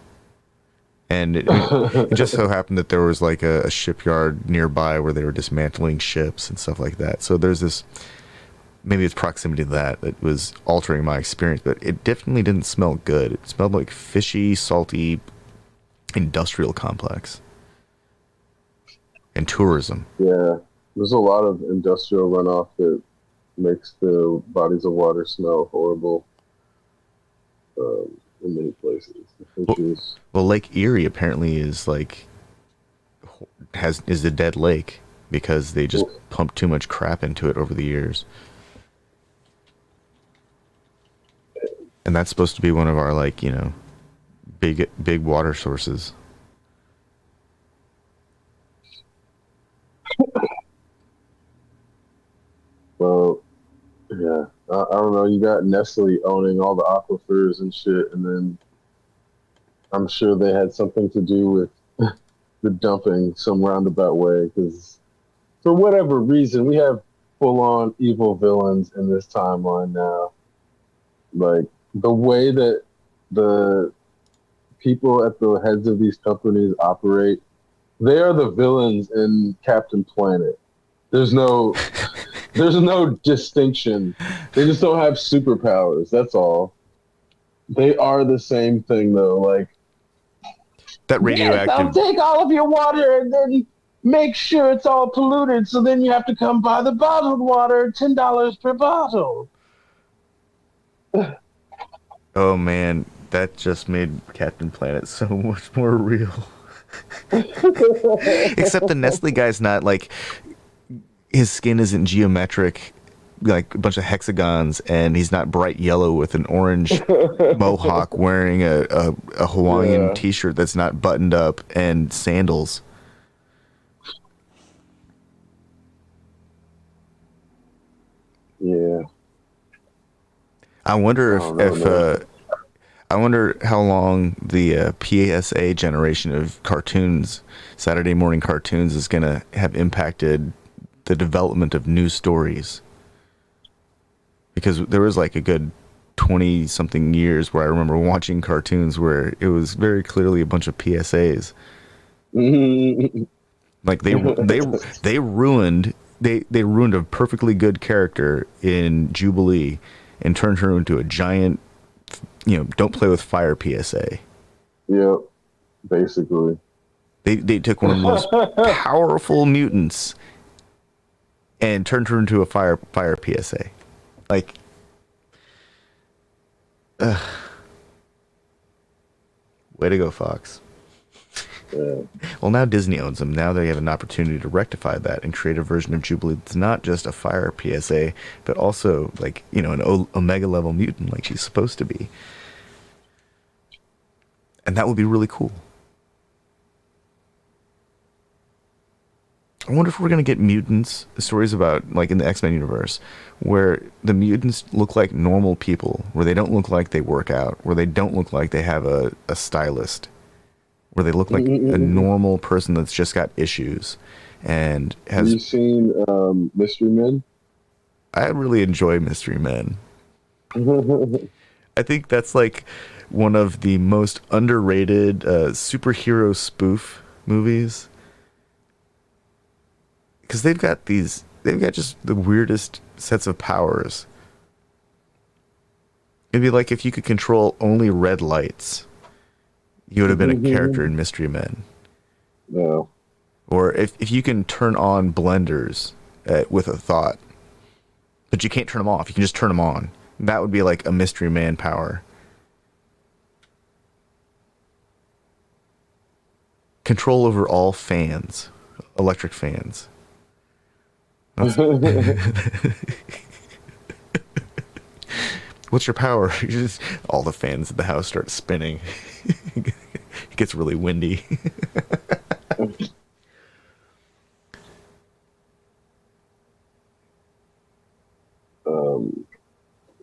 And it just so happened that there was like a shipyard nearby where they were dismantling ships and stuff like that. So there's this, maybe it's proximity to that was altering my experience, but it definitely didn't smell good. It smelled like fishy, salty, industrial complex and tourism. yeah, there's a lot of industrial runoff that makes the bodies of water smell horrible in many places, which Well, is well, Lake Erie apparently is like is a dead lake because they just pumped too much crap into it over the years. And that's supposed to be one of our like big water sources. well, yeah. I I don't know. You got Nestle owning all the aquifers and shit, and then I'm sure they had something to do with the dumping some roundabout way because for whatever reason we have full on evil villains in this timeline now. Like the way that the people at the heads of these companies operate, they are the villains in Captain Planet. There's no there's no distinction. They just don't have superpowers. That's all. They are the same thing though. Like, That yes, I'll radioactive. take all of your water and then make sure it's all polluted. So then you have to come buy the bottled water, $10 per bottle. Oh man, that just made Captain Planet so much more real. Except the Nestle guy's not like, his skin isn't geometric, like a bunch of hexagons, and he's not bright yellow with an orange mohawk, wearing a Hawaiian Yeah. t-shirt that's not buttoned up and sandals. Yeah. I wonder Oh, no, if no. I wonder how long the PSA generation of cartoons, Saturday morning cartoons, is going to have impacted the development of new stories. Because there was like a good 20 something years where I remember watching cartoons where it was very clearly a bunch of PSAs. Like they ruined they ruined a perfectly good character in Jubilee and turned her into a giant, don't play with fire PSA. Yep. Basically. They took one of the most powerful mutants and turned her into a fire PSA. Like, way to go, Fox. Yeah. Well, now Disney owns them. Now they have an opportunity to rectify that and create a version of Jubilee that's not just a fire PSA, but also like, an Omega level mutant like she's supposed to be. And that would be really cool. I wonder if we're going to get mutants, stories about, like in the X-Men universe, where the mutants look like normal people, where they don't look like they work out, where they don't look like they have a stylist, where they look like a normal person that's just got issues and Have you has... seen Mystery Men? I really enjoy Mystery Men. I think that's like one of the most underrated superhero spoof movies. Because they've got just the weirdest sets of powers. It'd be like if you could control only red lights, you would have been a character in Mystery Men. No. Or if you can turn on blenders with a thought, but you can't turn them off, you can just turn them on. That would be like a Mystery Man power. Control over all fans, electric fans. What's your power? All the fans in the house start spinning. It gets really windy.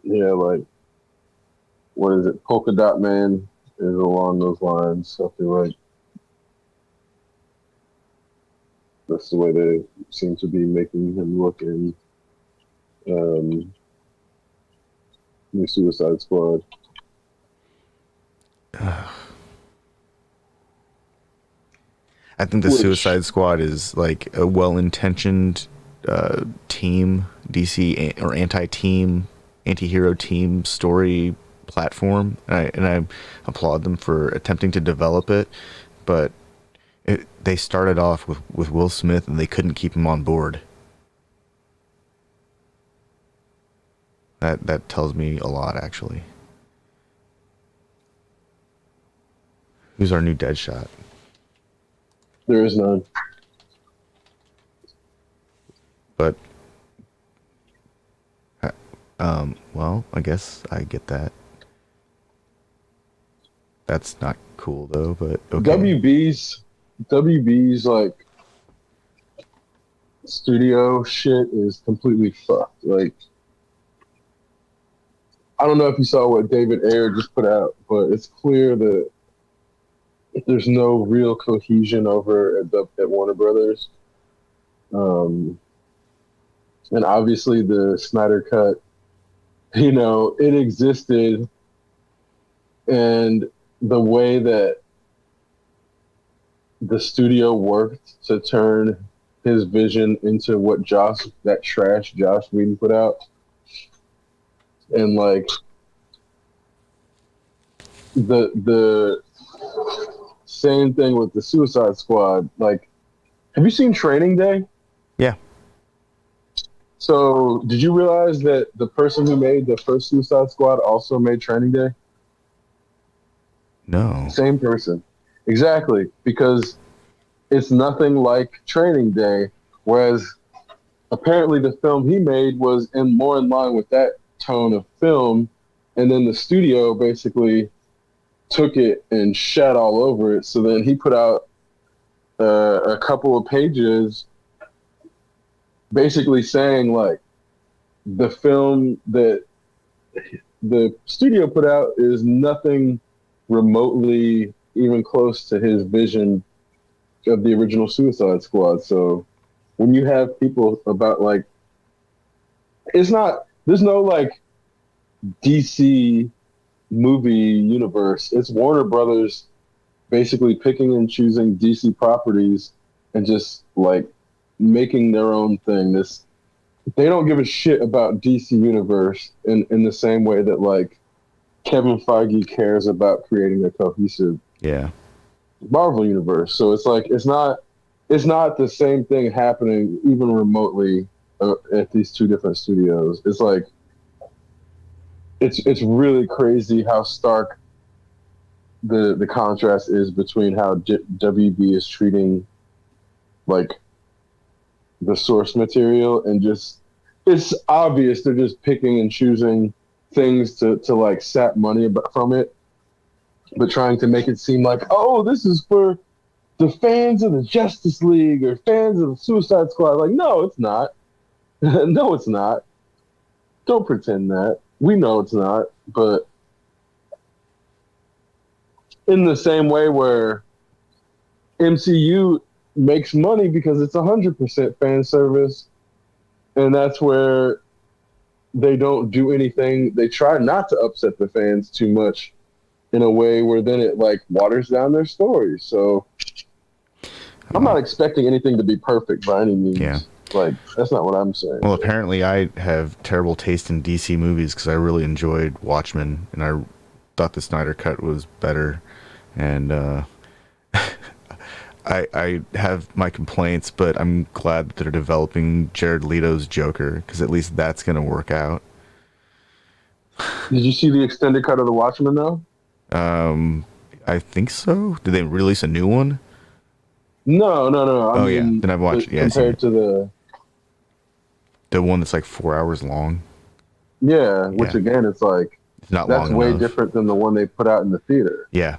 Yeah, like, what is it? Polka Dot Man is along those lines. I feel like that's the way they seem to be making him look in New Suicide Squad. I think the Which- Suicide Squad is like a well-intentioned team, DC or anti-hero team story platform, and I applaud them for attempting to develop it. But they started off with Will Smith, and they couldn't keep him on board. That tells me a lot, actually. Who's our new Deadshot? There is none. But well, I guess I get that. That's not cool though, but okay. WB's like studio shit is completely fucked. Like, I don't know if you saw what David Ayer just put out, but it's clear that there's no real cohesion over at Warner Brothers. Um, and obviously the Snyder Cut, it existed, and the way that the studio worked to turn his vision into what that trash Josh Whedon put out, and like the same thing with the Suicide Squad. Like, have you seen Training Day? Yeah. So, did you realize that the person who made the first Suicide Squad also made Training Day? No. Same person. Exactly. Because it's nothing like Training Day, whereas apparently the film he made was more in line with that tone of film, and then the studio basically took it and shat all over it. So then he put out a couple of pages basically saying, like, the film that the studio put out is nothing remotely even close to his vision of the original Suicide Squad. So when you have people about, like, there's no like DC movie universe. It's Warner Brothers basically picking and choosing DC properties and just like making their own thing. They don't give a shit about DC universe in the same way that like Kevin Feige cares about creating a cohesive Marvel universe. So it's like it's not the same thing happening even remotely at these two different studios. It's like it's really crazy how stark the contrast is between how WB is treating like the source material, and just it's obvious they're just picking and choosing things to like sap money from it, but trying to make it seem like, oh, this is for the fans of the Justice League or fans of the Suicide Squad. Like, no, it's not. No, it's not. Don't pretend that. We know it's not. But in the same way where MCU makes money because it's 100% fan service, and that's where they don't do anything. They try not to upset the fans too much in a way where then it like waters down their stories. So I'm not expecting anything to be perfect by any means. Yeah. Like, that's not what I'm saying. Well, apparently I have terrible taste in DC movies because I really enjoyed Watchmen, and I thought the Snyder Cut was better. And I have my complaints, but I'm glad that they're developing Jared Leto's Joker, because at least that's going to work out. Did you see the extended cut of The Watchmen, though? I think so. Did they release a new one? No. I mean, yeah. Then I've watched. Yeah, compared to the one that's like 4 hours long. Yeah, which again, it's like it's not that's long way enough. different than the one they put out in the theater. Yeah.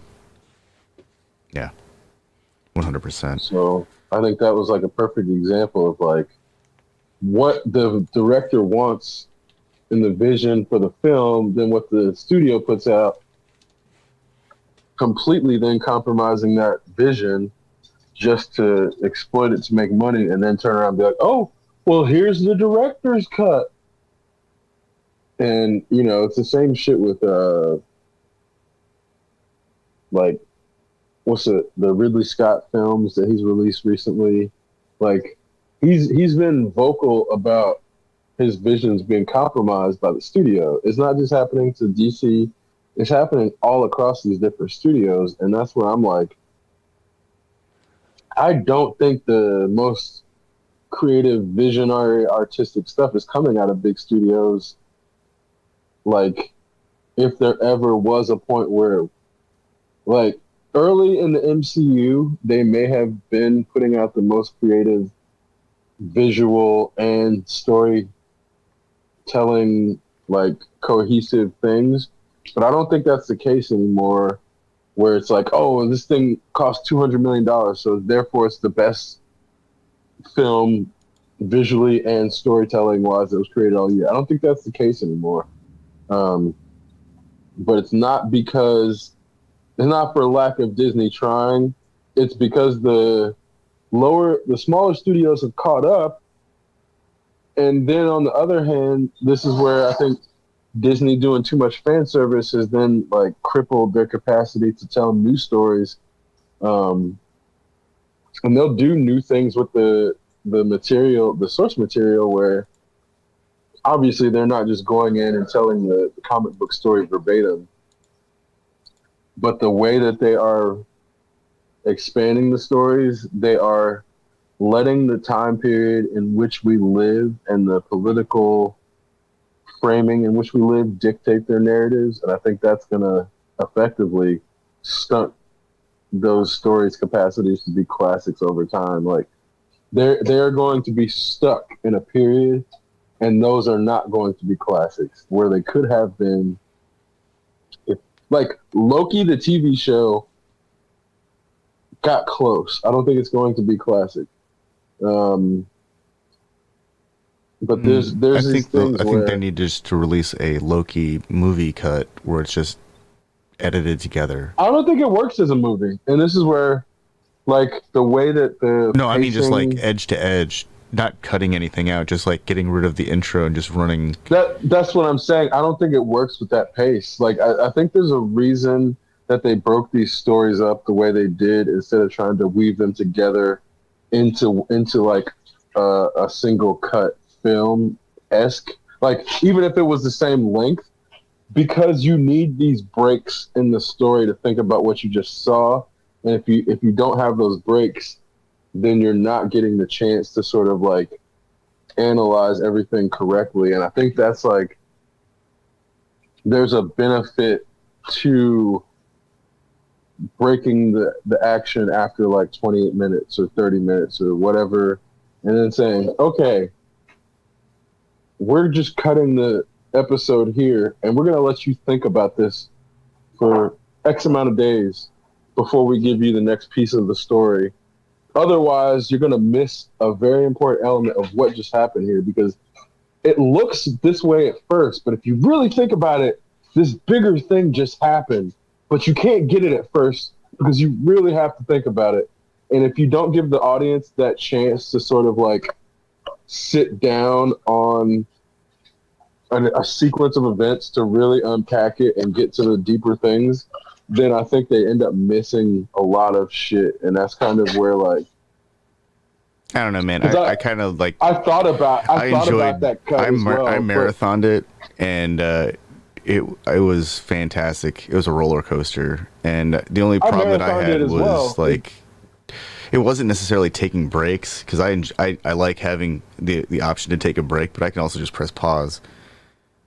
100%. So I think that was like a perfect example of like what the director wants in the vision for the film, then what the studio puts out, completely then compromising that vision just to exploit it to make money, and then turn around and be like, oh, well, here's the director's cut. And, it's the same shit with, like, what's the Ridley Scott films that he's released recently? Like, he's been vocal about his visions being compromised by the studio. It's not just happening to DC. It's happening all across these different studios. And that's where I'm like, I don't think the most creative, visionary, artistic stuff is coming out of big studios. Like, if there ever was a point where, like, early in the MCU, they may have been putting out the most creative visual and storytelling, like, cohesive things. But I don't think that's the case anymore, where it's like, oh, this thing cost $200 million, so therefore it's the best film visually and storytelling-wise that was created all year. I don't think that's the case anymore. but it's not for lack of Disney trying. It's because the smaller studios have caught up. And then on the other hand, this is where I think Disney doing too much fan service has then like crippled their capacity to tell new stories. And they'll do new things with the material, the source material, where obviously they're not just going in and telling the comic book story verbatim, but the way that they are expanding the stories, they are letting the time period in which we live and the political framing in which we live dictate their narratives. And I think that's going to effectively stunt those stories' capacities to be classics over time. Like they're going to be stuck in a period, and those are not going to be classics where they could have been. If, like Loki, the TV show, got close. I don't think it's going to be classic. But there's these things I where think they need just to release a Loki movie cut where it's just edited together. I don't think it works as a movie, and this is where, like, the way that the No, I mean just like pacing- edge to edge, not cutting anything out, just like getting rid of the intro and just running. that's what I'm saying. I don't think it works with that pace. Like, I think there's a reason that they broke these stories up the way they did instead of trying to weave them together into like a single cut film esque. Like, even if it was the same length, because you need these breaks in the story to think about what you just saw. And if you don't have those breaks, then you're not getting the chance to sort of like analyze everything correctly. And I think that's like there's a benefit to breaking the action after like 28 minutes or 30 minutes or whatever, and then saying, okay, we're just cutting the episode here, and we're going to let you think about this for X amount of days before we give you the next piece of the story. Otherwise, you're going to miss a very important element of what just happened here, because it looks this way at first, but if you really think about it, this bigger thing just happened, but you can't get it at first because you really have to think about it. And if you don't give the audience that chance to sort of like sit down on a sequence of events to really unpack it and get to the deeper things, then I think they end up missing a lot of shit. And that's kind of where, like, I don't know, man. I kind of like. I thought about that cut I as well. I marathoned it, and it was fantastic. It was a roller coaster, and the only problem that I marathoned had it as was well. like it wasn't necessarily taking breaks, because I like having the option to take a break, but I can also just press pause.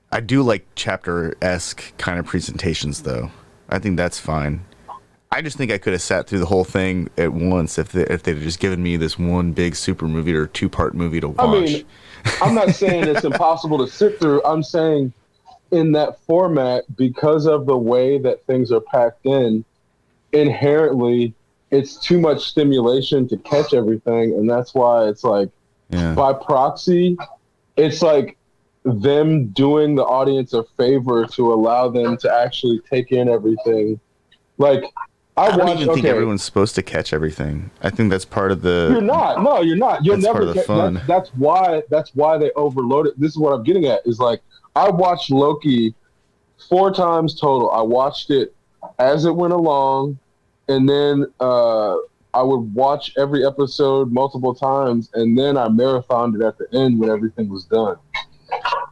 I do like chapter-esque kind of presentations, though. I think that's fine. I just think I could have sat through the whole thing at once if they'd just given me this one big super movie or two-part movie to watch. I mean, I'm not saying it's impossible to sit through. I'm saying in that format, because of the way that things are packed in, inherently, it's too much stimulation to catch everything. And that's why it's like, by proxy, it's like them doing the audience a favor to allow them to actually take in everything. Like, I don't even think everyone's supposed to catch everything. I think that's part of the. You're not. No, you're not. You'll never part of the fun. That's why they overload it. This is what I'm getting at. Is like, I watched Loki 4 times total. I watched it as it went along, and then I would watch every episode multiple times, and then I marathoned it at the end when everything was done.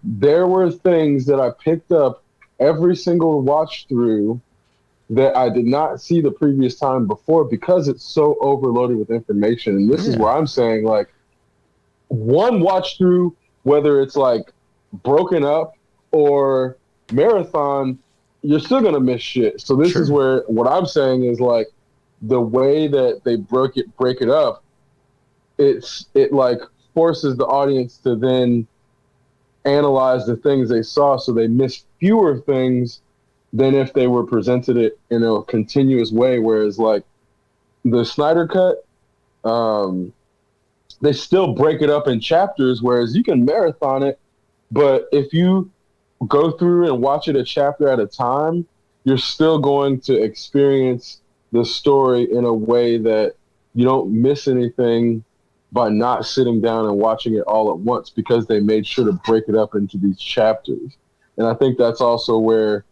There were things that I picked up every single watch through that I did not see the previous time before, because it's so overloaded with information. And this is where I'm saying, like, one watch through, whether it's like broken up or marathon, you're still going to miss shit. So this is where what I'm saying is, like, the way that they break it up, it like forces the audience to then analyze the things they saw, so they miss fewer things than if they were presented it in a continuous way. Whereas like the Snyder Cut, they still break it up in chapters, whereas you can marathon it. But if you go through and watch it a chapter at a time, you're still going to experience the story in a way that you don't miss anything by not sitting down and watching it all at once, because they made sure to break it up into these chapters. And I think that's also where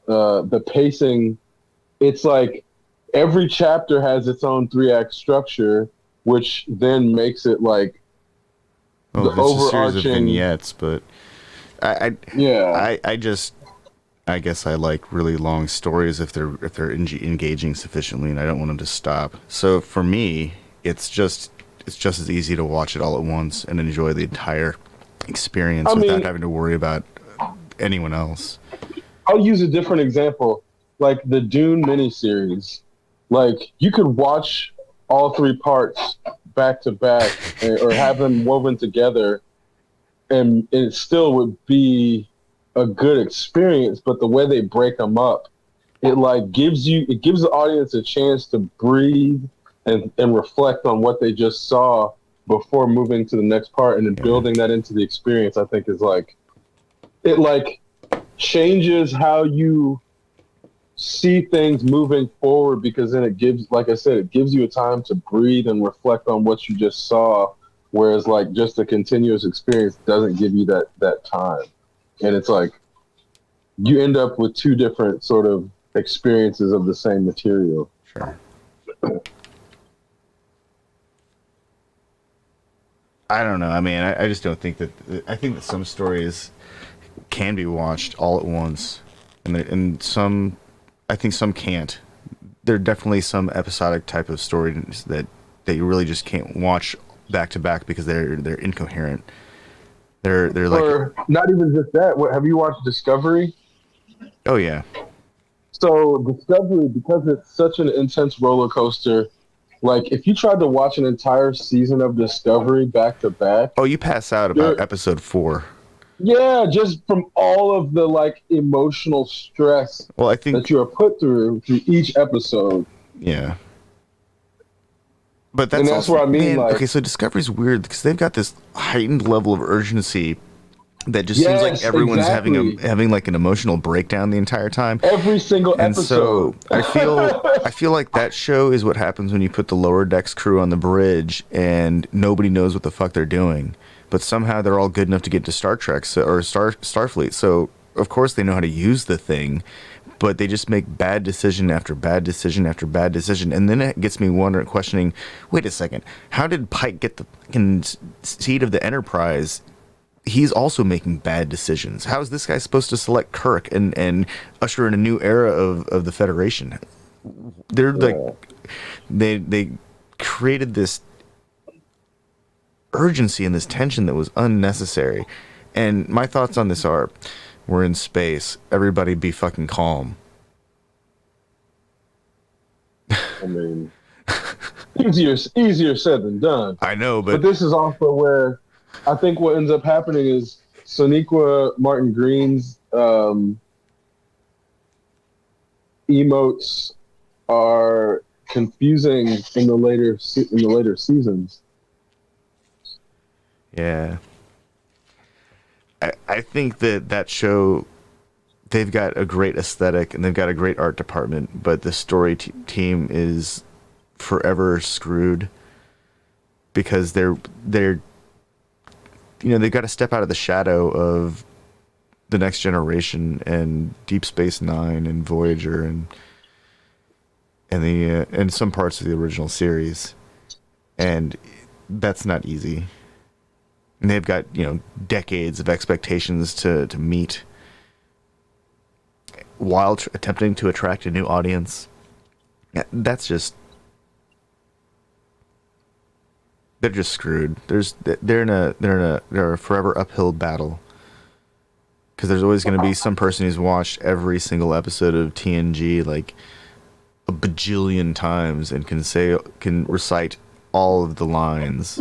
the pacing, it's like every chapter has its own 3-act structure, which then makes it like Well, the it's a series of overarching vignettes, but I, yeah. I guess I like really long stories if they're engaging sufficiently, and I don't want them to stop. So for me, it's just as easy to watch it all at once and enjoy the entire experience I without mean, having to worry about anyone else. I'll use a different example, like the Dune miniseries. Like you could watch all 3 parts back to back, or have them woven together, and it still would be a good experience. But the way they break them up, it gives the audience a chance to breathe and reflect on what they just saw before moving to the next part, and then Yeah. building that into the experience. I think is like it like changes how you see things moving forward, because then it gives, like I said, it gives you a time to breathe and reflect on what you just saw, whereas like just a continuous experience doesn't give you that time. And it's like you end up with 2 different sort of experiences of the same material. Sure. I don't know. I mean, I just don't think that. I think that some stories can be watched all at once, and some, I think some can't. There are definitely some episodic type of stories that you really just can't watch back to back because they're incoherent. They're like, Or not even just that. What, have you watched Discovery? oh yeah, So Discovery, because it's such an intense roller coaster, like if you tried to watch an entire season of Discovery back to back, oh, you pass out about episode 4. yeah, just from all of the like emotional stress Well, I think, that you are put through each episode. yeah. But And that's that's also, what I mean, man, like okay, so Discovery's weird because they've got this heightened level of urgency that just seems like yes, everyone's exactly. having like an emotional breakdown the entire time. Every single And so episode. I feel like that show is what happens when you put the lower decks crew on the bridge and nobody knows what the fuck they're doing, but somehow they're all good enough to get to Star Trek or Starfleet. So of course they know how to use the thing, but they just make bad decision after bad decision after bad decision, and then it gets me wondering, questioning. Wait a second, how did Pike get the fucking seat of the Enterprise? He's also making bad decisions. How is this guy supposed to select Kirk and usher in a new era of the Federation? They're like, they created this urgency and this tension that was unnecessary. And my thoughts on this are, we're in space. Everybody be fucking calm. I mean, easier said than done. I know, But but this is also where I think what ends up happening is Sonequa Martin Green's emotes are confusing in the later seasons. yeah. I think that show, they've got a great aesthetic and they've got a great art department, but the story team is forever screwed because they're they've got to step out of the shadow of the Next Generation and Deep Space Nine and Voyager and some parts of the original series, and that's not easy. And they've got decades of expectations to meet while attempting to attract a new audience. That's just, they're just screwed. They're in a forever uphill battle because there's always going to be some person who's watched every single episode of TNG like a bajillion times and can recite all of the lines.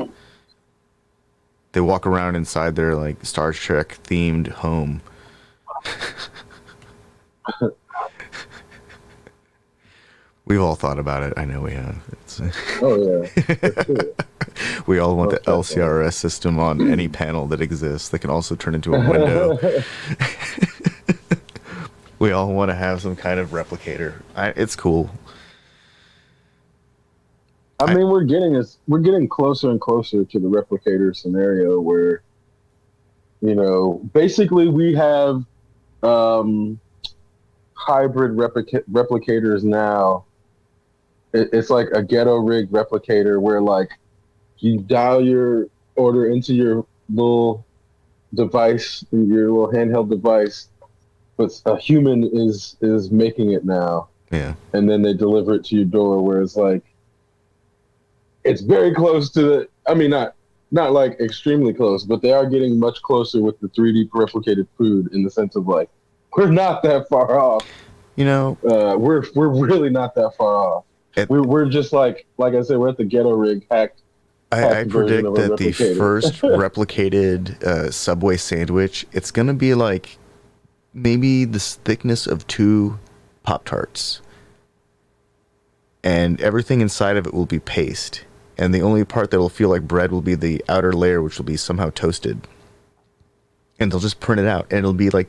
They walk around inside their like Star Trek themed home. We've all thought about it. I know we have. Oh yeah, for sure. We all want the Most definitely. LCRS system on any panel that exists that can also turn into a window. We all want to have some kind of replicator. It's cool. I mean, we're getting closer and closer to the replicator scenario where, basically we have um, hybrid replicators now. It's like a ghetto rig replicator where like you dial your order into your little device, your little handheld device, but a human is making it now, Yeah. and then they deliver it to your door. Where it's like it's very close to the. I mean, not like extremely close, but they are getting much closer with the 3D replicated food in the sense of like we're not that far off. You know, We're really not that far off. We're just like I said, we're at the ghetto rig hacked I version predict of a that the replicator. first replicated Subway sandwich, it's gonna be like maybe the thickness of 2 Pop-Tarts, and everything inside of it will be paste, and the only part that will feel like bread will be the outer layer, which will be somehow toasted, and they'll just print it out, and it'll be like,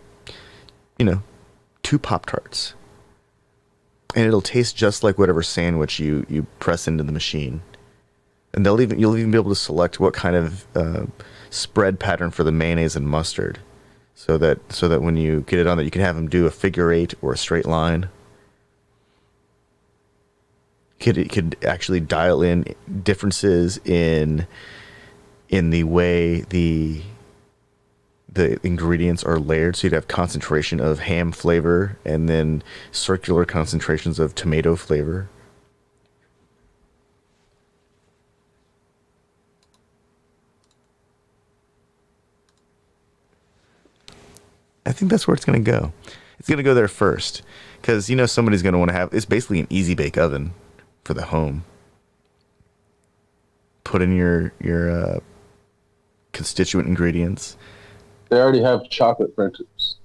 2 Pop-Tarts, and it'll taste just like whatever sandwich you press into the machine. And you'll even be able to select what kind of spread pattern for the mayonnaise and mustard, so that when you get it on there, you can have them do a figure 8 or a straight line. It could actually dial in differences in the way the ingredients are layered, so you'd have concentration of ham flavor and then circular concentrations of tomato flavor. I think that's where it's going to go. It's going to go there first, because somebody's going to want to have. It's basically an easy bake oven for the home. Put in your constituent ingredients. They already have chocolate printers,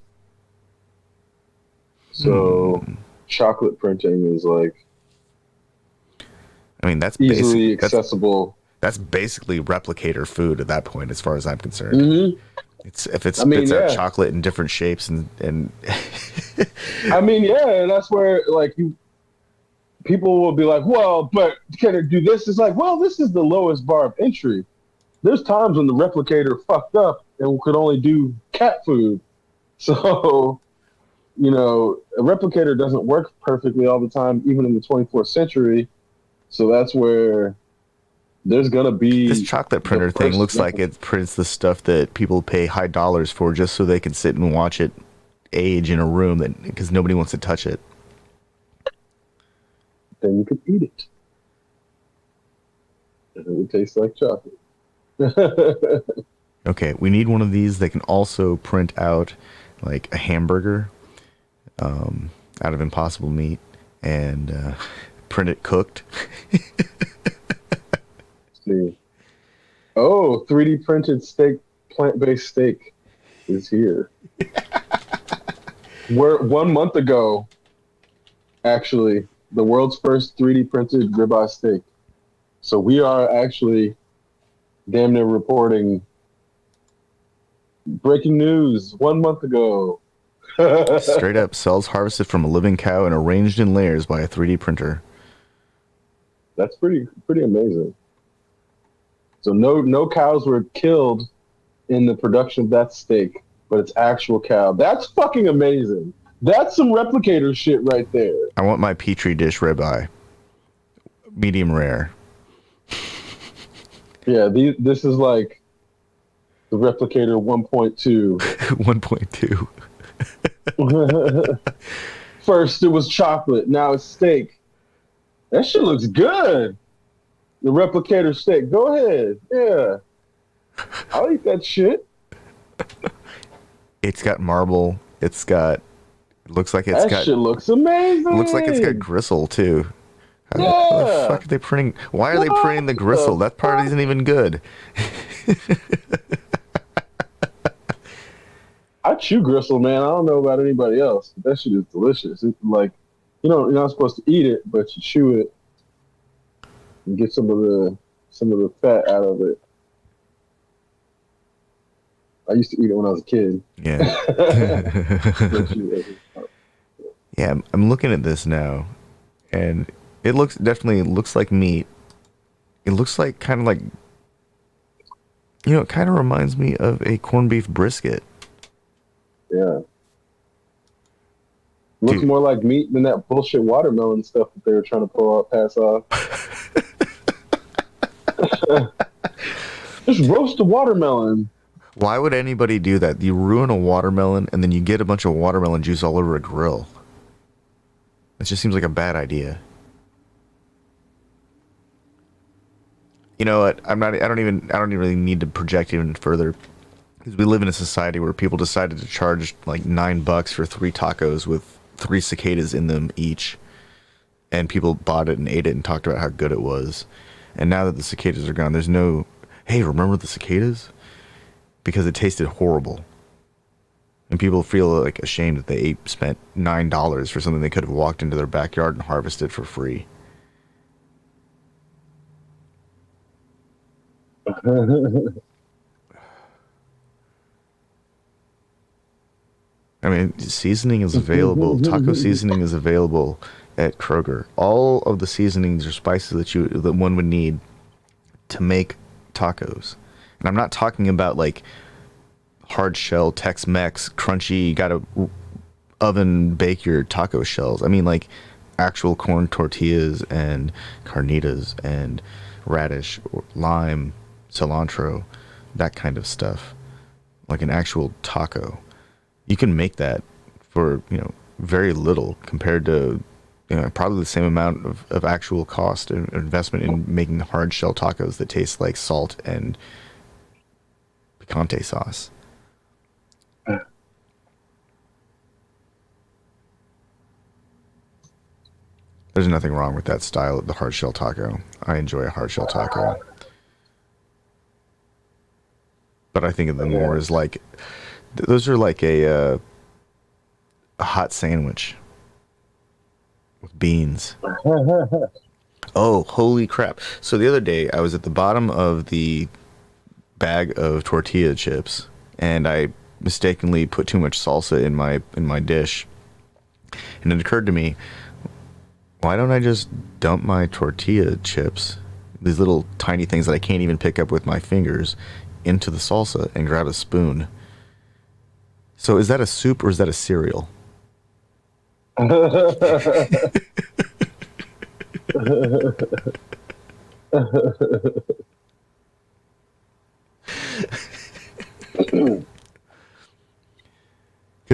so chocolate printing is like I mean, that's easily accessible. That's basically replicator food at that point, as far as I'm concerned. Mm-hmm. If it spits out chocolate in different shapes and I mean, yeah, and that's where like people will be like, well, but can it do this? It's like, well, this is the lowest bar of entry. There's times when the replicator fucked up and could only do cat food. So, a replicator doesn't work perfectly all the time, even in the 24th century. So that's where there's going to be... This chocolate printer thing looks like it prints the stuff that people pay high dollars for just so they can sit and watch it age in a room because nobody wants to touch it. Then you could eat it. And it would taste like chocolate. Okay, we need one of these that can also print out like a hamburger out of Impossible Meat and print it cooked. See. Oh, 3D printed steak, plant-based steak is here. We're 1 month ago, actually, the world's first 3D printed ribeye steak. So we are actually damn near reporting breaking news 1 month ago. Straight up, cells harvested from a living cow and arranged in layers by a 3D printer. That's pretty amazing. So no cows were killed in the production of that steak, but it's actual cow. That's fucking amazing. That's some replicator shit right there. I want my Petri dish ribeye. Medium rare. Yeah, this is like the replicator 1.2. 1.2. First it was chocolate, now it's steak. That shit looks good. The replicator steak. Go ahead. Yeah. I'll eat that shit. It's got marble. It looks like it's got... That shit looks amazing. It looks like it's got gristle, too. How the fuck are they printing... Why are they printing the gristle? That part isn't even good. I chew gristle, man. I don't know about anybody else, but that shit is delicious. It's like, you're not supposed to eat it, but you chew it and get some of the fat out of it. I used to eat it when I was a kid. Yeah. Yeah, I'm looking at this now, and it definitely looks like meat. It looks like kind of like, it kind of reminds me of a corned beef brisket. Yeah. Looks Dude, more like meat than that bullshit watermelon stuff that they were trying to pull out, pass off. Just roast a watermelon. why would anybody do that? You ruin a watermelon and then you get a bunch of watermelon juice all over a grill. It just seems like a bad idea. You know what? I don't even really need to project even further, because we live in a society where people decided to charge like $9 for 3 tacos with 3 cicadas in them each, and people bought it and ate it and talked about how good it was. And now that the cicadas are gone, there's no, hey, remember the cicadas? Because it tasted horrible. And people feel like ashamed that they spent $9 for something they could have walked into their backyard and harvested for free. I mean, seasoning is available. Taco seasoning is available at Kroger. All of the seasonings or spices that one would need to make tacos. And I'm not talking about like hard shell Tex-Mex crunchy, got to oven bake your taco shells. I mean like actual corn tortillas and carnitas and radish or lime, cilantro, that kind of stuff. Like an actual taco. You can make that for, very little compared to, probably the same amount of actual cost and investment in making hard shell tacos that taste like salt and picante sauce. There's nothing wrong with that style of the hard shell taco. I enjoy a hard shell taco. But I think of them more as like, those are like a hot sandwich with beans. Oh, holy crap. So the other day I was at the bottom of the bag of tortilla chips and I mistakenly put too much salsa in my dish. And it occurred to me, why don't I just dump my tortilla chips, these little tiny things that I can't even pick up with my fingers, into the salsa and grab a spoon? So is that a soup or is that a cereal? Because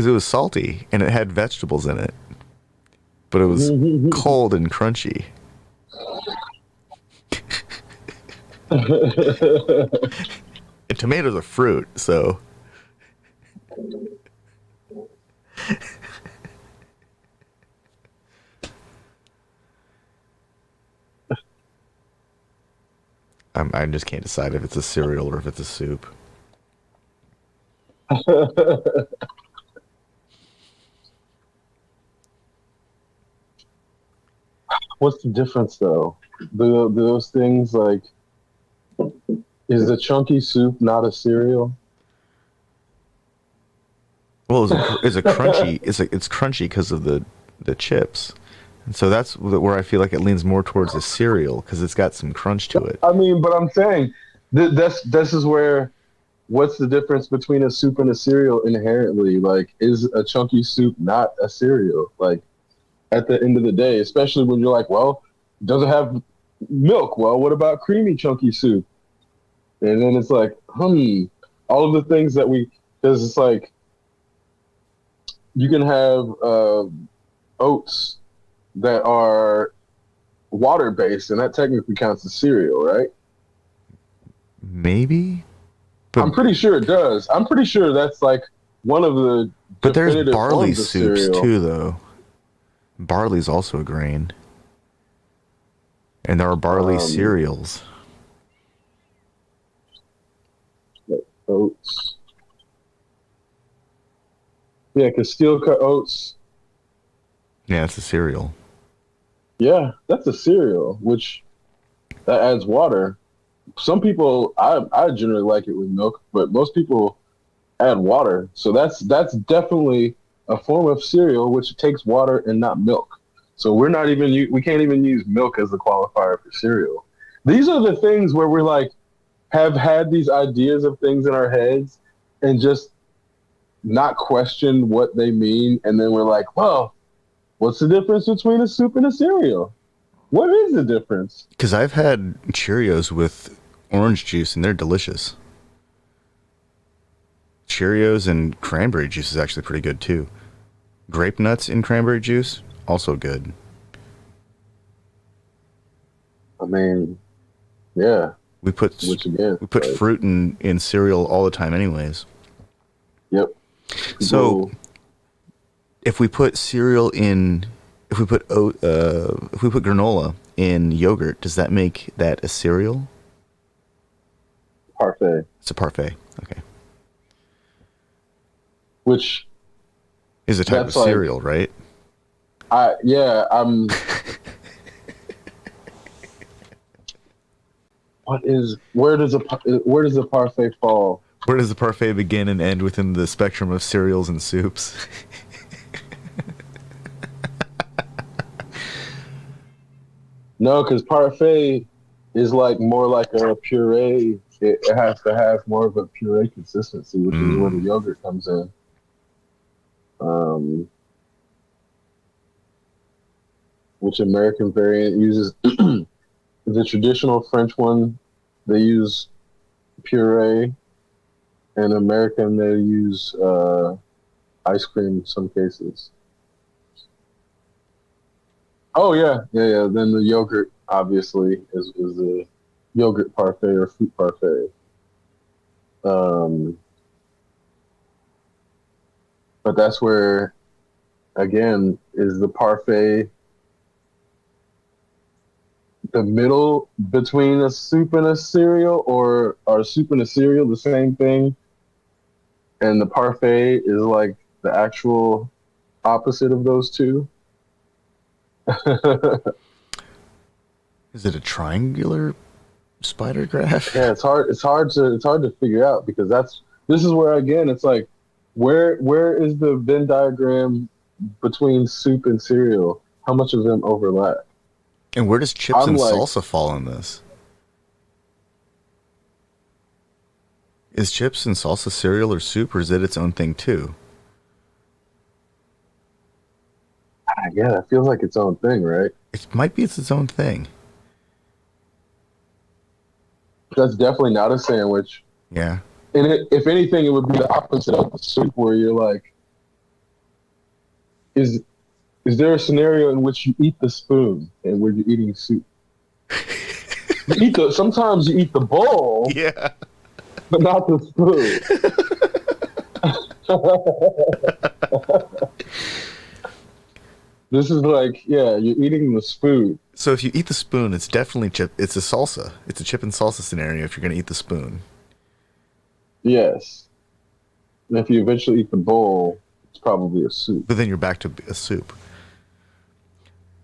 it was salty and it had vegetables in it, but it was cold and crunchy. And tomatoes are fruit, so I just can't decide if it's a cereal or if it's a soup. What's the difference though? Do those things like, is a chunky soup not a cereal? Well, it's a crunchy. It's crunchy because of the chips, and so that's where I feel like it leans more towards a cereal because it's got some crunch to it. I mean, but I'm saying this is where, what's the difference between a soup and a cereal inherently? Like, is a chunky soup not a cereal? Like, at the end of the day, especially when you're like, well, does it have milk? Well, what about creamy chunky soup? And then it's like, all of the things that because it's like, you can have oats that are water based, and that technically counts as cereal, right? Maybe, but I'm pretty sure it does. I'm pretty sure that's like one of the. but there's definitive barley forms of soups cereal. too, though. Barley's also a grain, and there are barley cereals. Oats. Yeah, because steel cut oats. Yeah, it's a cereal. Yeah, that's a cereal, which that adds water. Some people, I generally like it with milk, but most people add water. So that's definitely a form of cereal which takes water and not milk. So we can't even use milk as the qualifier for cereal. These are the things where we're like have had these ideas of things in our heads and just not question what they mean, and then we're like, well, what's the difference between a soup and a cereal? What is the difference? Because I've had Cheerios with orange juice, and they're delicious. Cheerios and cranberry juice is actually pretty good, too. Grape nuts in cranberry juice, also good. I mean, yeah. We put fruit in cereal all the time anyways. Yep. So if we put if we put granola in yogurt, does that make that a cereal? Parfait. It's a parfait. Okay. Which is a type of cereal, right? I'm where does a parfait fall? Where does the parfait begin and end within the spectrum of cereals and soups? No, because parfait is more like a puree. It has to have more of a puree consistency, which is where the yogurt comes in. Which American variant uses the traditional French one. They use puree, and American they use ice cream in some cases. Oh yeah. Then the yogurt obviously is a yogurt parfait or fruit parfait. But that's where, again, is the parfait the middle between a soup and a cereal, or are soup and a cereal the same thing? And the parfait is like the actual opposite of those two? Is it a triangular spider graph? Yeah, it's hard to figure out, because this is where, again, it's like, where is the Venn diagram between soup and cereal? How much of them overlap? And where does chips and salsa fall in this? Is chips and salsa cereal or soup, or is it its own thing too? Yeah, it feels like its own thing, right? It might be its own thing. That's definitely not a sandwich. Yeah. And if anything, it would be the opposite of the soup, where you're like, is there a scenario in which you eat the spoon and when you're eating soup? Sometimes you eat the bowl, yeah, but not the spoon. This is like, yeah, you're eating the spoon. So if you eat the spoon, it's definitely chip. It's a salsa. It's a chip and salsa scenario if you're going to eat the spoon. Yes. And if you eventually eat the bowl, it's probably a soup. But then you're back to a soup.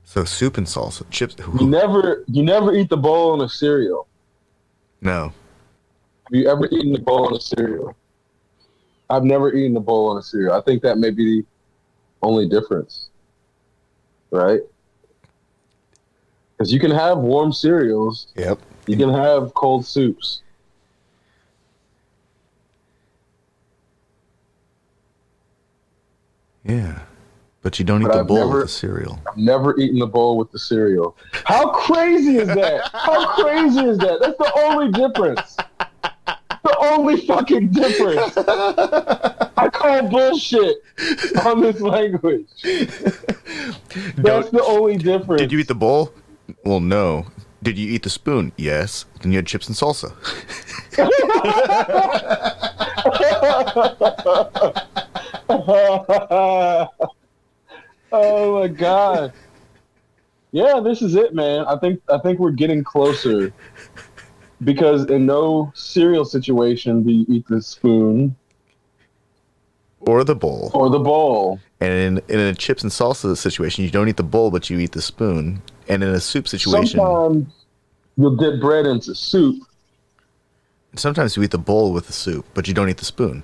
So soup and salsa, chips. You never eat the bowl in a cereal. No. Have you ever eaten the bowl in a cereal? I've never eaten the bowl in a cereal. I think that may be the only difference. Right? Because you can have warm cereals. Yep. You can have cold soups. Yeah. But you don't eat the bowl with the cereal. I've never eaten the bowl with the cereal. How crazy is that? How crazy is that? That's the only difference. The only fucking difference. I call bullshit on this language. That's the only difference. Did you eat the bowl? Well, no. Did you eat the spoon? Yes. Then you had chips and salsa. Oh my god. Yeah, this is it, man. I think we're getting closer, because in no cereal situation do you eat the spoon or the bowl. Or the bowl. And in a chips and salsa situation, you don't eat the bowl, but you eat the spoon. And in a soup situation, sometimes you'll dip bread into soup. Sometimes you eat the bowl with the soup, but you don't eat the spoon.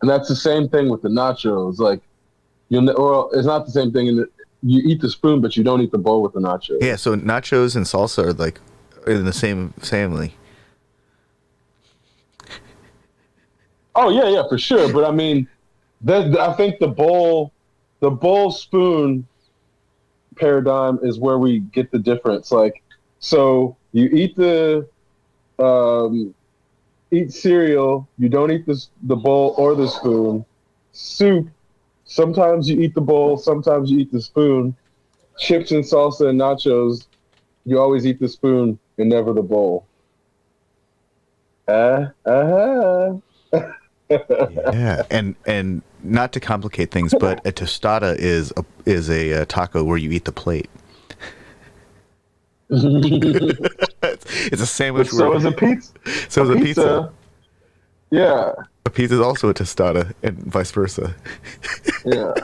And that's the same thing with the nachos. Like, well, it's not the same thing. You eat the spoon, but you don't eat the bowl with the nachos. Yeah, so nachos and salsa are like in the same family. Oh yeah, for sure. But I mean, I think the bowl spoon paradigm is where we get the difference. Like, so you eat eat cereal, you don't eat the bowl or the spoon. Soup, sometimes you eat the bowl, sometimes you eat the spoon. Chips and salsa and nachos, you always eat the spoon and never the bowl. Yeah, and not to complicate things, but a tostada is a taco where you eat the plate. It's a sandwich. So is a pizza. So is a pizza. Yeah. A pizza is also a tostada, and vice versa. Yeah.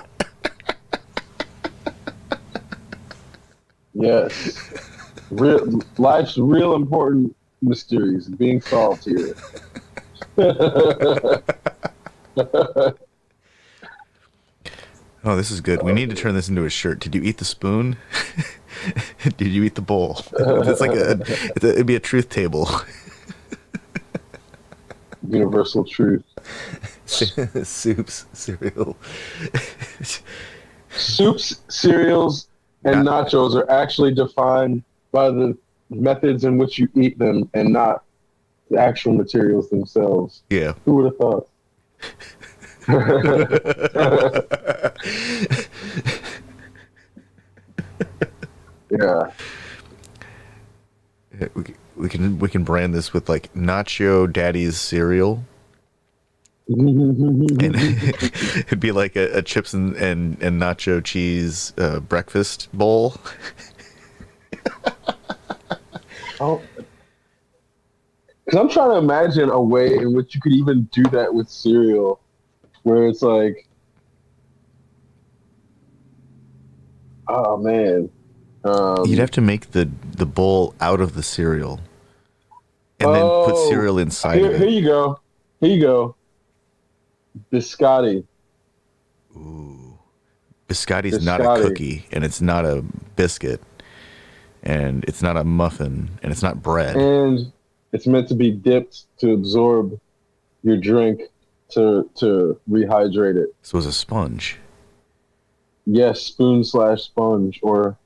Yes. Life's real important mysteries being solved here. Oh, this is good. We need to turn this into a shirt. Did you eat the spoon? Did you eat the bowl? It's like it'd be a truth table. Universal truth. Soups, cereal. Soups, cereals, and nachos are actually defined by the methods in which you eat them and not the actual materials themselves. Yeah. Who would have thought? Yeah. We can brand this with like Nacho Daddy's cereal. And it'd be like a chips and nacho cheese breakfast bowl. Oh, because I'm trying to imagine a way in which you could even do that with cereal, where it's like, oh man, You'd have to make the bowl out of the cereal, and then put cereal inside of it. Here you go. Here you go. Biscotti. Ooh, biscotti's not a cookie, and it's not a biscuit, and it's not a muffin, and it's not bread. And it's meant to be dipped to absorb your drink to rehydrate it. So it's a sponge. Yes, spoon/sponge or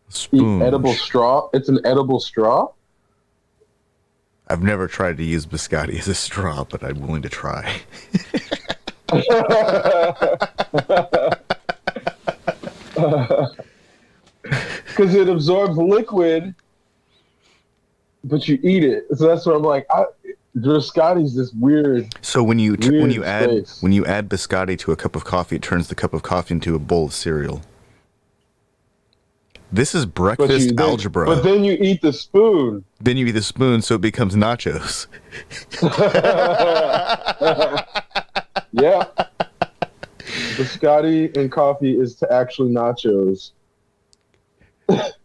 Spoon. edible straw. It's an edible straw. I've never tried to use biscotti as a straw, but I'm willing to try. Because it absorbs liquid, but you eat it. So that's what I'm like. Biscotti's this weird. So when you add space. biscotti to a cup of coffee, it turns the cup of coffee into a bowl of cereal. This is breakfast algebra. But then you eat the spoon. Then you eat the spoon, so it becomes nachos. Yeah. Biscotti and coffee is to actually nachos.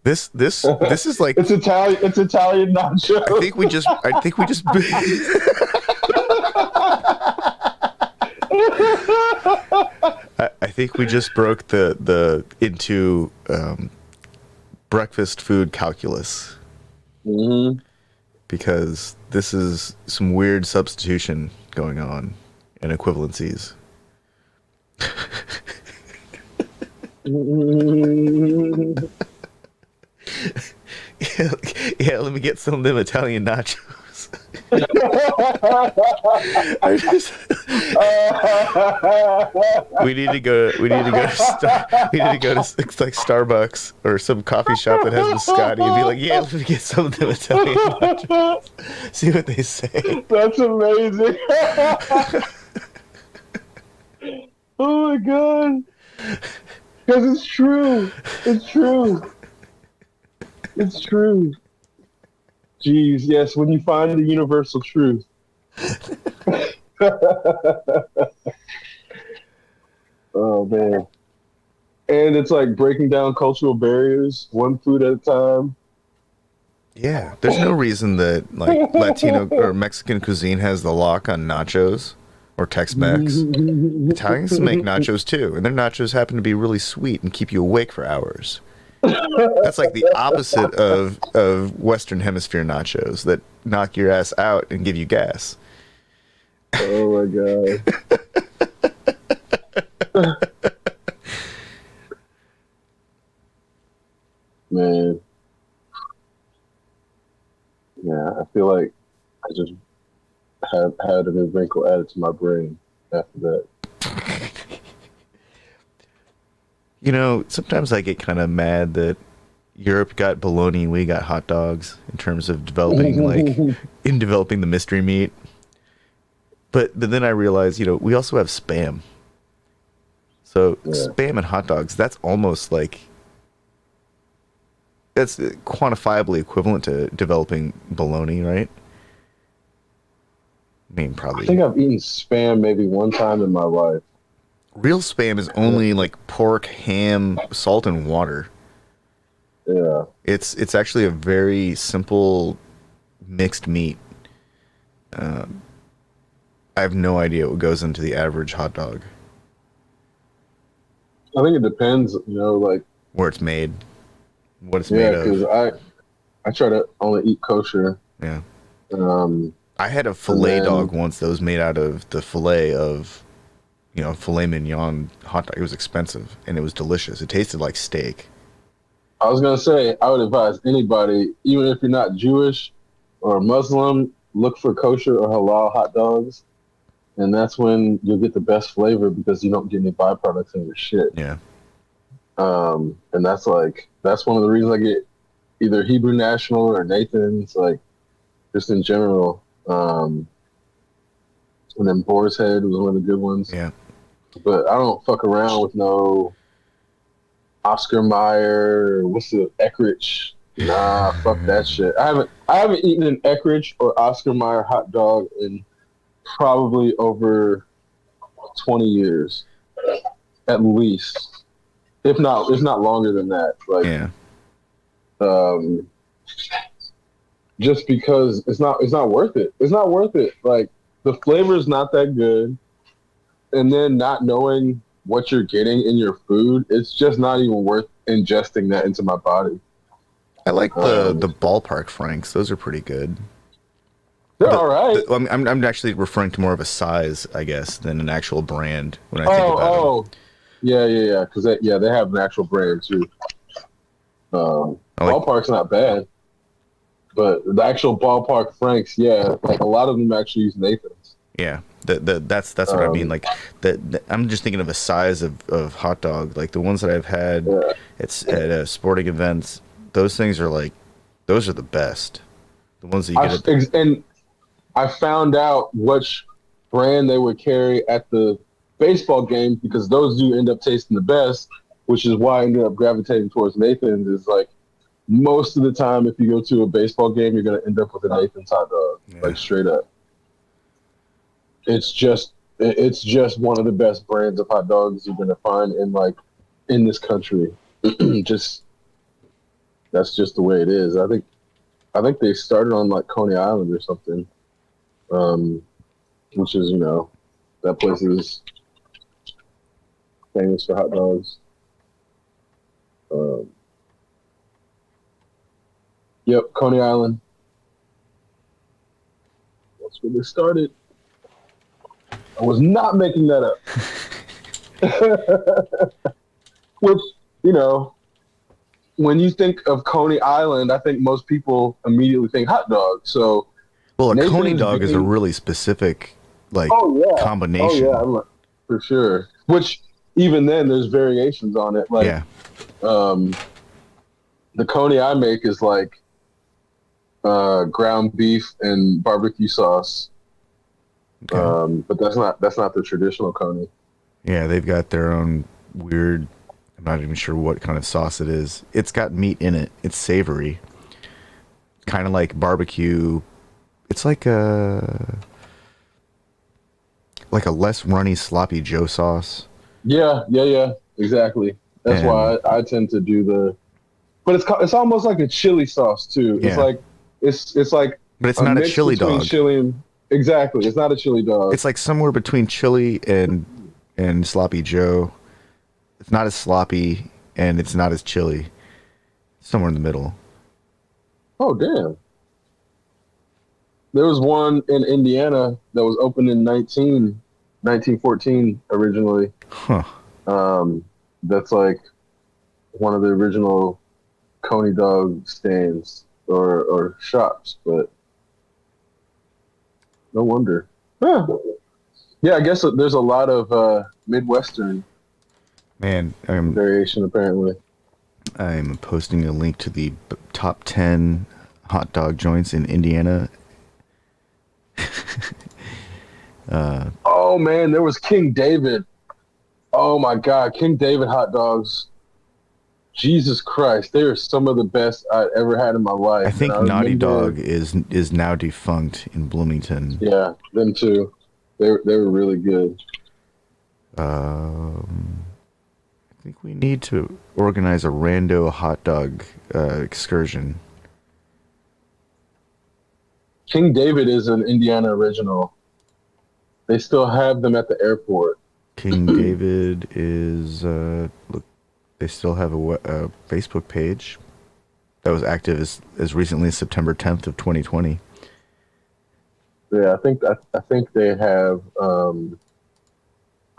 This is like It's Italian nachos. I think we just I think we just broke the into breakfast food calculus. Mm-hmm. Because this is some weird substitution going on and equivalencies. Yeah, let me get some of them Italian nachos. We need to go to like Starbucks or some coffee shop that has biscotti and be like, yeah, let me get some of them Italian nachos. See what they say. That's amazing. Oh my god. Because it's true. It's true. It's true. Jeez, yes, when you find the universal truth. Oh man. And it's like breaking down cultural barriers, one food at a time. Yeah, there's no reason that like Latino or Mexican cuisine has the lock on nachos or Tex-Mex. Italians make nachos too, and their nachos happen to be really sweet and keep you awake for hours. That's like the opposite of Western Hemisphere nachos that knock your ass out and give you gas. Oh my god. Man. Yeah, I feel like I just had a new wrinkle added to my brain after that. You know, sometimes I get kind of mad that Europe got bologna, we got hot dogs in terms of developing developing the mystery meat. But then I realize, we also have Spam. So Spam and hot dogs, that's almost like that's quantifiably equivalent to developing bologna, right? I mean, probably. I think I've eaten Spam maybe one time in my life. Real Spam is only like pork, ham, salt, and water. Yeah. It's actually a very simple mixed meat. I have no idea what goes into the average hot dog. I think it depends, like where it's made, what it's made of. Yeah, because I try to only eat kosher. Yeah. Um, I had a filet dog once that was made out of the filet of, filet mignon hot dog. It was expensive and it was delicious. It tasted like steak. I was gonna say I would advise anybody, even if you're not Jewish or Muslim, look for kosher or halal hot dogs, and that's when you'll get the best flavor because you don't get any byproducts in your shit. Yeah. And that's one of the reasons I get either Hebrew National or Nathan's, like just in general. And then Boar's Head was one of the good ones. Yeah. But I don't fuck around with no Oscar Mayer, what's the Eckrich? Nah, fuck that shit. I haven't eaten an Eckrich or Oscar Mayer hot dog in probably over 20 years, at least, if not longer than that. Like, just because it's not worth it. It's not worth it. Like, the flavor is not that good, and then not knowing what you're getting in your food, it's just not even worth ingesting that into my body. I like the ballpark Franks. Those are pretty good. They're all right. I'm actually referring to more of a size, I guess, than an actual brand when I think about them. Yeah. Because they have an actual brand too. Ballpark's not bad, but the actual ballpark Franks, like a lot of them actually use Nathan's. Yeah. That's what I mean. Like I'm just thinking of a size of hot dog. Like the ones that I've had at sporting events. Those things are those are the best. The ones that you get. And I found out which brand they would carry at the baseball games because those do end up tasting the best, which is why I ended up gravitating towards Nathan's. Is like most of the time, if you go to a baseball game, you're going to end up with a Nathan's hot dog, like straight up. It's just one of the best brands of hot dogs you're gonna find in this country. That's just the way it is. I think they started on like Coney Island or something, which is that place is famous for hot dogs. Yep, Coney Island. That's where they started. I was not making that up. Which, when you think of Coney Island, I think most people immediately think hot dog. So, well, a Coney dog is a really specific combination. Oh yeah, for sure. Which even then, there's variations on it. Like, the Coney I make is like ground beef and barbecue sauce. Okay. But that's not the traditional Coney. Yeah, they've got their own weird. I'm not even sure what kind of sauce it is. It's got meat in it. It's savory, kind of like barbecue. It's like a less runny, sloppy Joe sauce. Yeah, exactly. That's why I tend to do but it's almost like a chili sauce too. Yeah. It's like but it's not a chili dog. Chili and, Exactly. It's not a chili dog. It's like somewhere between chili and sloppy Joe. It's not as sloppy and it's not as chili. Somewhere in the middle. Oh, damn. There was one in Indiana that was opened in 1914 originally. Huh. That's like one of the original Coney dog stands or shops, but no wonder. Huh. Yeah, I guess there's a lot of Midwestern Man, variation apparently. I'm posting a link to the top 10 hot dog joints in Indiana. Oh man, there was King David. Oh my God, King David hot dogs. Jesus Christ, they are some of the best I've ever had in my life. I think And I Naughty remember, Dog is now defunct in Bloomington. yeah, them too. They were really good. I think we need to organize a rando hot dog excursion. King David is an Indiana original. They still have them at the airport. King David is look. They still have a Facebook page that was active as recently as September 10th of 2020. Yeah, I think they have.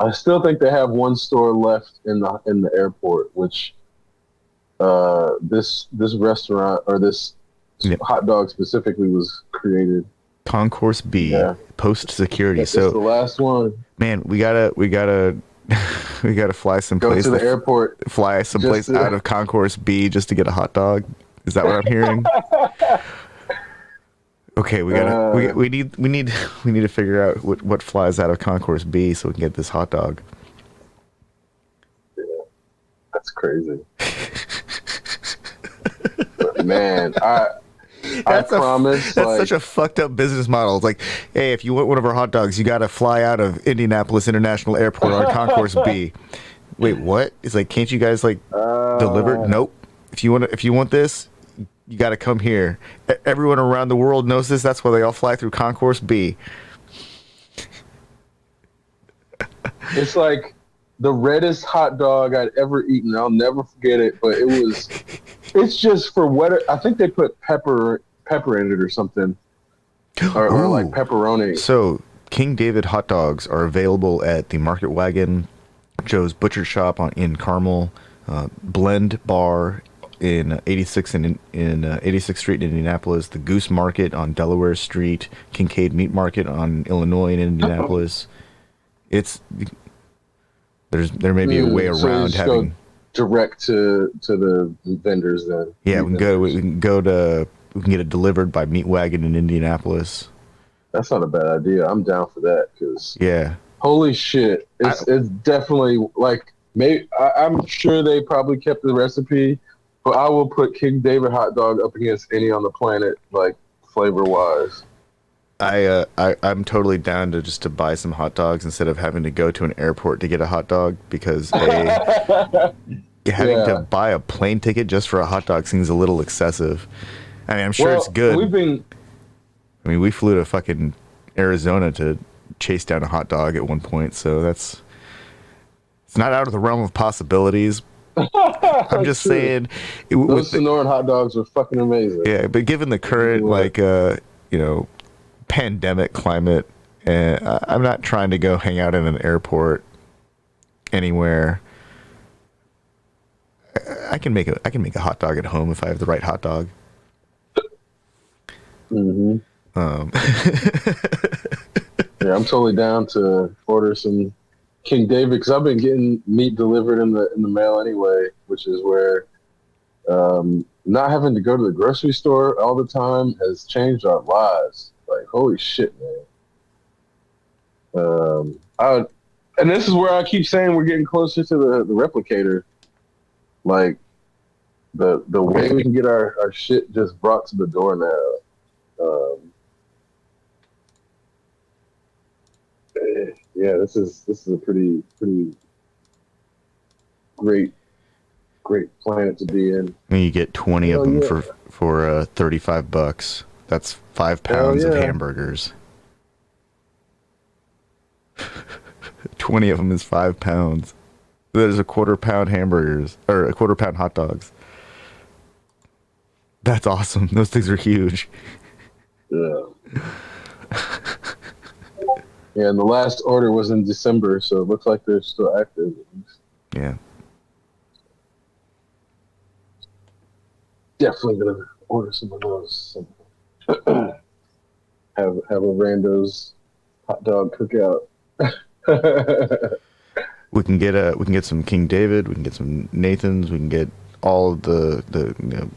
I still think they have one store left in the airport, which this restaurant or this Yep. hot dog specifically was created. Concourse B, Yeah. post security. That's the So, last one. man, we gotta we gotta fly Go someplace. to the airport. Fly someplace Just to- out of Concourse B just to get a hot dog. Is that what I'm hearing? Okay, we need to figure out what flies out of Concourse B so we can get this hot dog. That's crazy. But man, I promise. That's like, such a fucked up business model. It's like, hey, if you want one of our hot dogs, you got to fly out of Indianapolis International Airport on Concourse B. Wait, what? It's like, can't you guys like deliver? Nope. If you want this, you got to come here. Everyone around the world knows this. That's why they all fly through Concourse B. it's like the reddest hot dog I'd ever eaten. I'll never forget it. But it's just for what I think they put pepper in it or something, or like Ooh. pepperoni. So, King David hot dogs are available at the Market Wagon, Joe's Butcher Shop in Carmel, Blend Bar in 86th in 86th Street in Indianapolis, the Goose Market on Delaware Street, Kincaid Meat Market on Illinois in Indianapolis. There may be a way So you around just having. go direct to the vendors then. Yeah, Meat we can get it delivered by Meat Wagon in Indianapolis. That's not a bad idea. I'm down for that because Yeah. holy shit, it's definitely like I'm sure they probably kept the recipe, but I will put King David hot dog up against any on the planet, like flavor wise. I'm totally down to buy some hot dogs instead of having to go to an airport to get a hot dog because having to buy a plane ticket just for a hot dog seems a little excessive. I mean, I'm sure it's good. We flew to fucking Arizona to chase down a hot dog at one point, so it's not out of the realm of possibilities. I'm just saying, those Sonoran hot dogs are fucking amazing. Yeah, but given the current pandemic climate, I'm not trying to go hang out in an airport anywhere. I can make a hot dog at home if I have the right hot dog. Mm-hmm. Yeah, I'm totally down to order some King David because I've been getting meat delivered in the mail anyway, which is where not having to go to the grocery store all the time has changed our lives. Like, holy shit, man. And this is where I keep saying we're getting closer to the replicator. Like, the way we can get our shit just brought to the door now. Yeah, this is a pretty great planet to be in. I mean, you get 20 of them yeah. for $35. That's 5 pounds of yeah. hamburgers. 20 of them is 5 pounds. There's a quarter-pound hamburgers, or a quarter-pound hot dogs. That's awesome. Those things are huge. Yeah. Yeah, and the last order was in December, so it looks like they're still active. Yeah. Definitely gonna order some of those. Have a Randos hot dog cookout. We can get some King David. We can get some Nathan's. We can get all of the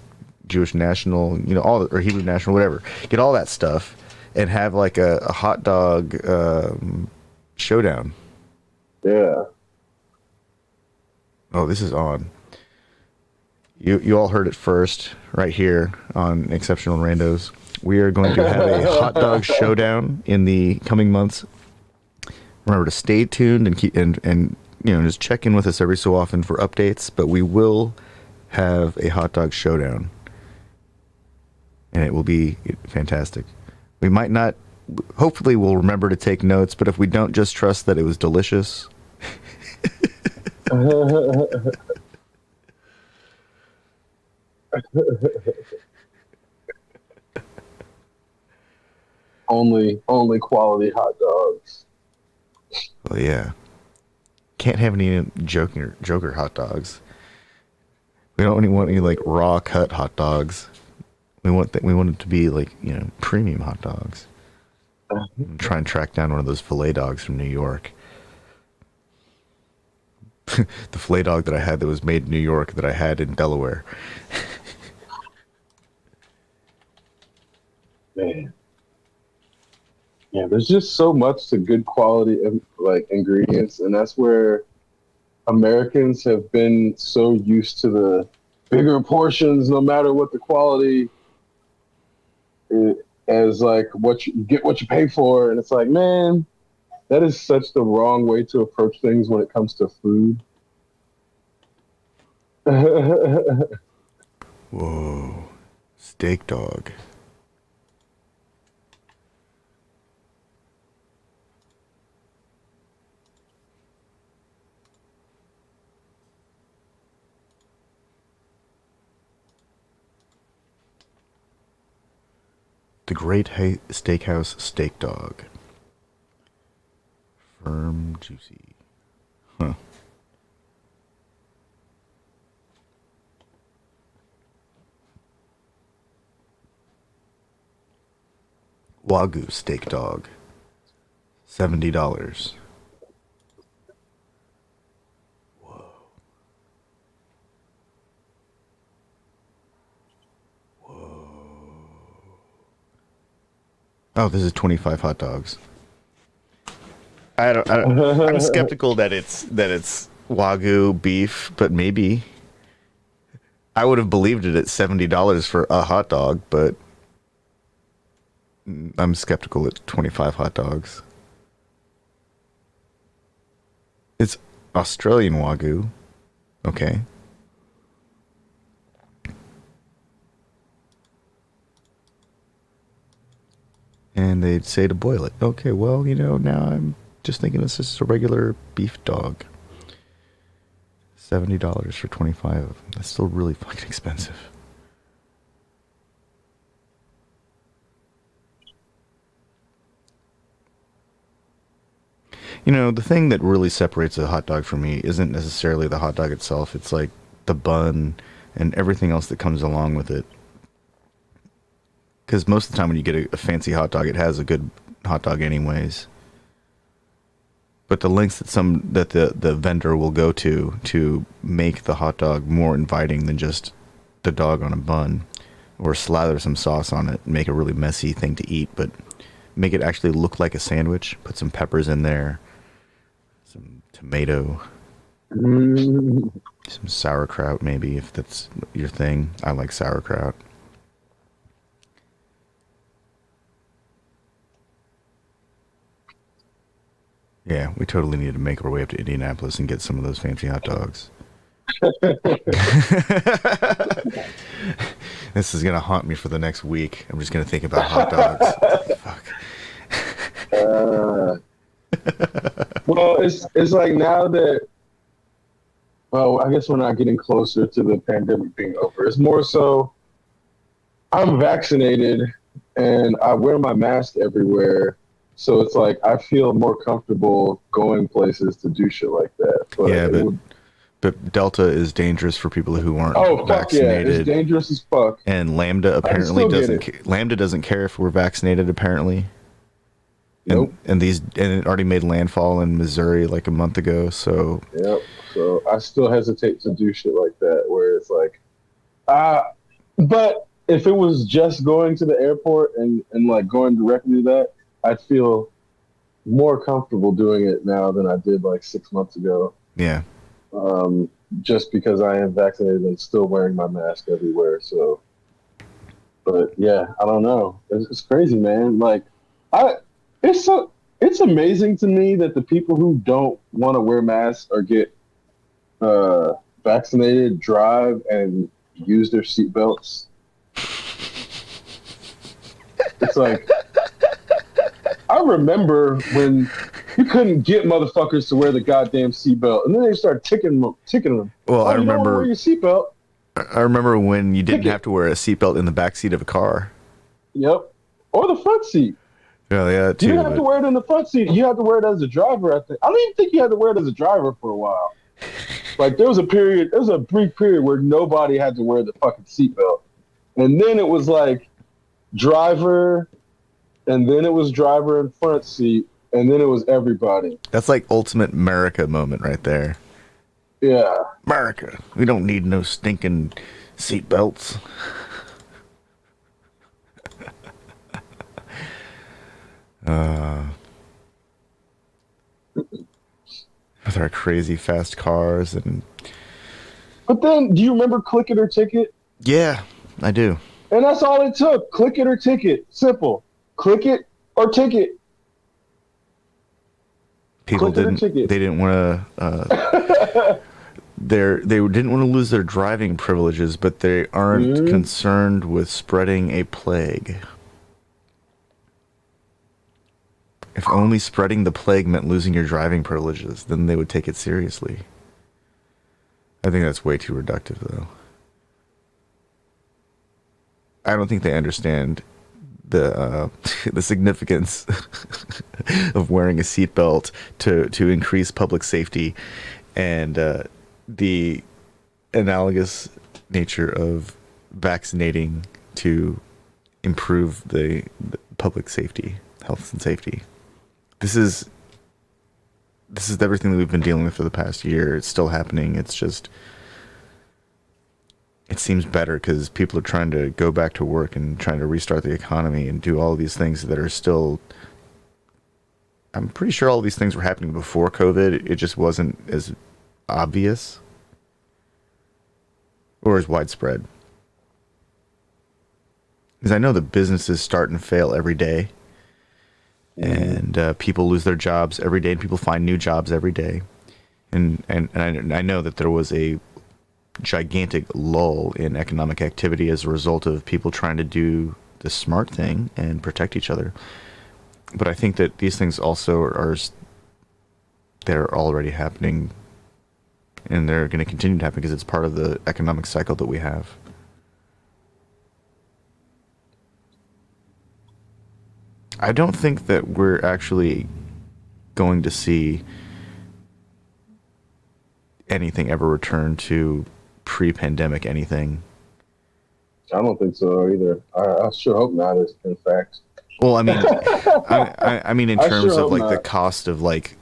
Jewish National, all or Hebrew National, whatever. Get all that stuff and have like a hot dog showdown. Yeah. Oh, this is on. You all heard it first right here on Exceptional Randos. We are going to have a hot dog showdown in the coming months. Remember to stay tuned and keep and just check in with us every so often for updates. But we will have a hot dog showdown, and it will be fantastic. We might not. Hopefully, we'll remember to take notes. But if we don't, just trust that it was delicious. only quality hot dogs. Well, yeah. Can't have any Joker hot dogs. We don't want any like raw cut hot dogs. We want it to be like premium hot dogs. Try and track down one of those filet dogs from New York. The filet dog that I had that was made in New York that I had in Delaware. Man. Yeah, there's just so much to good quality like ingredients, and that's where Americans have been so used to the bigger portions, no matter what the quality is, as like what you get, what you pay for, and it's like, man, that is such the wrong way to approach things when it comes to food. Whoa, steak dog. The Great Steakhouse Steak Dog. Firm, juicy. Huh. Wagyu Steak Dog. $70. Whoa. Oh, this is 25 hot dogs. I'm skeptical that it's Wagyu beef, but maybe. I would have believed it at $70 for a hot dog, but I'm skeptical at 25 hot dogs. It's Australian Wagyu. Okay. And they'd say to boil it. Okay, well, now I'm just thinking this is a regular beef dog. $70 for 25 of them. That's still really fucking expensive. The thing that really separates a hot dog from me isn't necessarily the hot dog itself. It's like the bun and everything else that comes along with it. Because most of the time when you get a fancy hot dog, it has a good hot dog anyways. But the lengths that the vendor will go to make the hot dog more inviting than just the dog on a bun, or slather some sauce on it and make a really messy thing to eat, but make it actually look like a sandwich. Put some peppers in there, some tomato, some sauerkraut maybe, if that's your thing. I like sauerkraut. Yeah, we totally need to make our way up to Indianapolis and get some of those fancy hot dogs. This is going to haunt me for the next week. I'm just going to think about hot dogs. Fuck. Well, it's like now that, well, I guess we're not getting closer to the pandemic being over. It's more so I'm vaccinated and I wear my mask everywhere. So it's like I feel more comfortable going places to do shit like that. But Yeah, it would, but Delta is dangerous for people who aren't oh fuck yeah, it's vaccinated. dangerous as fuck. And Lambda I can apparently still get doesn't. it. Lambda doesn't care if we're vaccinated. Apparently, Nope. and it already made landfall in Missouri like a month ago. So Yep. So I still hesitate to do shit like that where it's like, uh but if it was just going to the airport and like going directly to that, I'd feel more comfortable doing it now than I did like 6 months ago. yeah, Um, just because I am vaccinated and still wearing my mask everywhere. So, but yeah, I don't know. It's crazy, man. Like, I, it's amazing to me that the people who don't want to wear masks or get vaccinated drive and use their seatbelts. It's like I remember when you couldn't get motherfuckers to wear the goddamn seatbelt, and then they started ticking them. Well, Oh, I you don't wanna remember. wear your seatbelt. I remember when you didn't Ticket. have to wear a seatbelt in the back seat of a car. Yep. Or the front seat. Yeah, yeah, You too. didn't have to But wear it in the front seat. You had to wear it as a driver, I think. I don't even think you had to wear it as a driver for a while. Like there was a brief period where nobody had to wear the fucking seatbelt. And then it was like driver, and then it was driver in front seat, and then it was everybody. that's like ultimate America moment right there. Yeah. America, we don't need no stinking seatbelts. With our crazy fast cars and But then, do you remember Click It or Ticket? yeah, I do. And that's all it took. Click it or ticket. Simple. Click it or ticket. People Click it or didn't. ticket. They didn't want to. They didn't want to lose their driving privileges, but they aren't concerned with spreading a plague. If only spreading the plague meant losing your driving privileges, then they would take it seriously. I think that's way too reductive, though. I don't think they understand the the significance of wearing a seatbelt to increase public safety, and the analogous nature of vaccinating to improve the public safety, health and safety. This is everything that we've been dealing with for the past year. It's still happening. It's just, it seems better because people are trying to go back to work and trying to restart the economy and do all these things that are still, I'm pretty sure all these things were happening before COVID. It just wasn't as obvious or as widespread. Because I know that businesses start and fail every day. And people lose their jobs every day, and people find new jobs every day. And I know that there was a gigantic lull in economic activity as a result of people trying to do the smart thing and protect each other. But I think that these things also they're already happening, and they're going to continue to happen because it's part of the economic cycle that we have. I don't think that we're actually going to see anything ever return to pre-pandemic anything. I don't think so either. I sure hope not. In fact, Well, I mean, I mean in I terms sure of hope like the not. cost of like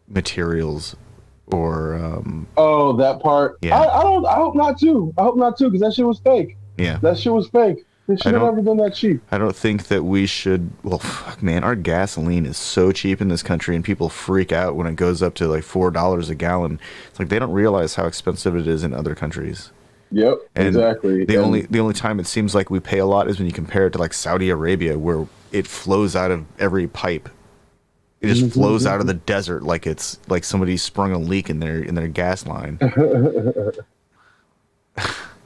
materials or Oh, that part. Yeah. I don't. I hope not too. I hope not too because that shit was fake. yeah. That shit was fake. It should have don't- never been that cheap. I don't think that we should. Well, fuck, man, our gasoline is so cheap in this country, and people freak out when it goes up to like $4 a gallon. It's like they don't realize how expensive it is in other countries. Yep. And exactly. The And only time it seems like we pay a lot is when you compare it to like Saudi Arabia, where it flows out of every pipe. It just flows out of the desert like it's like somebody sprung a leak in their gas line.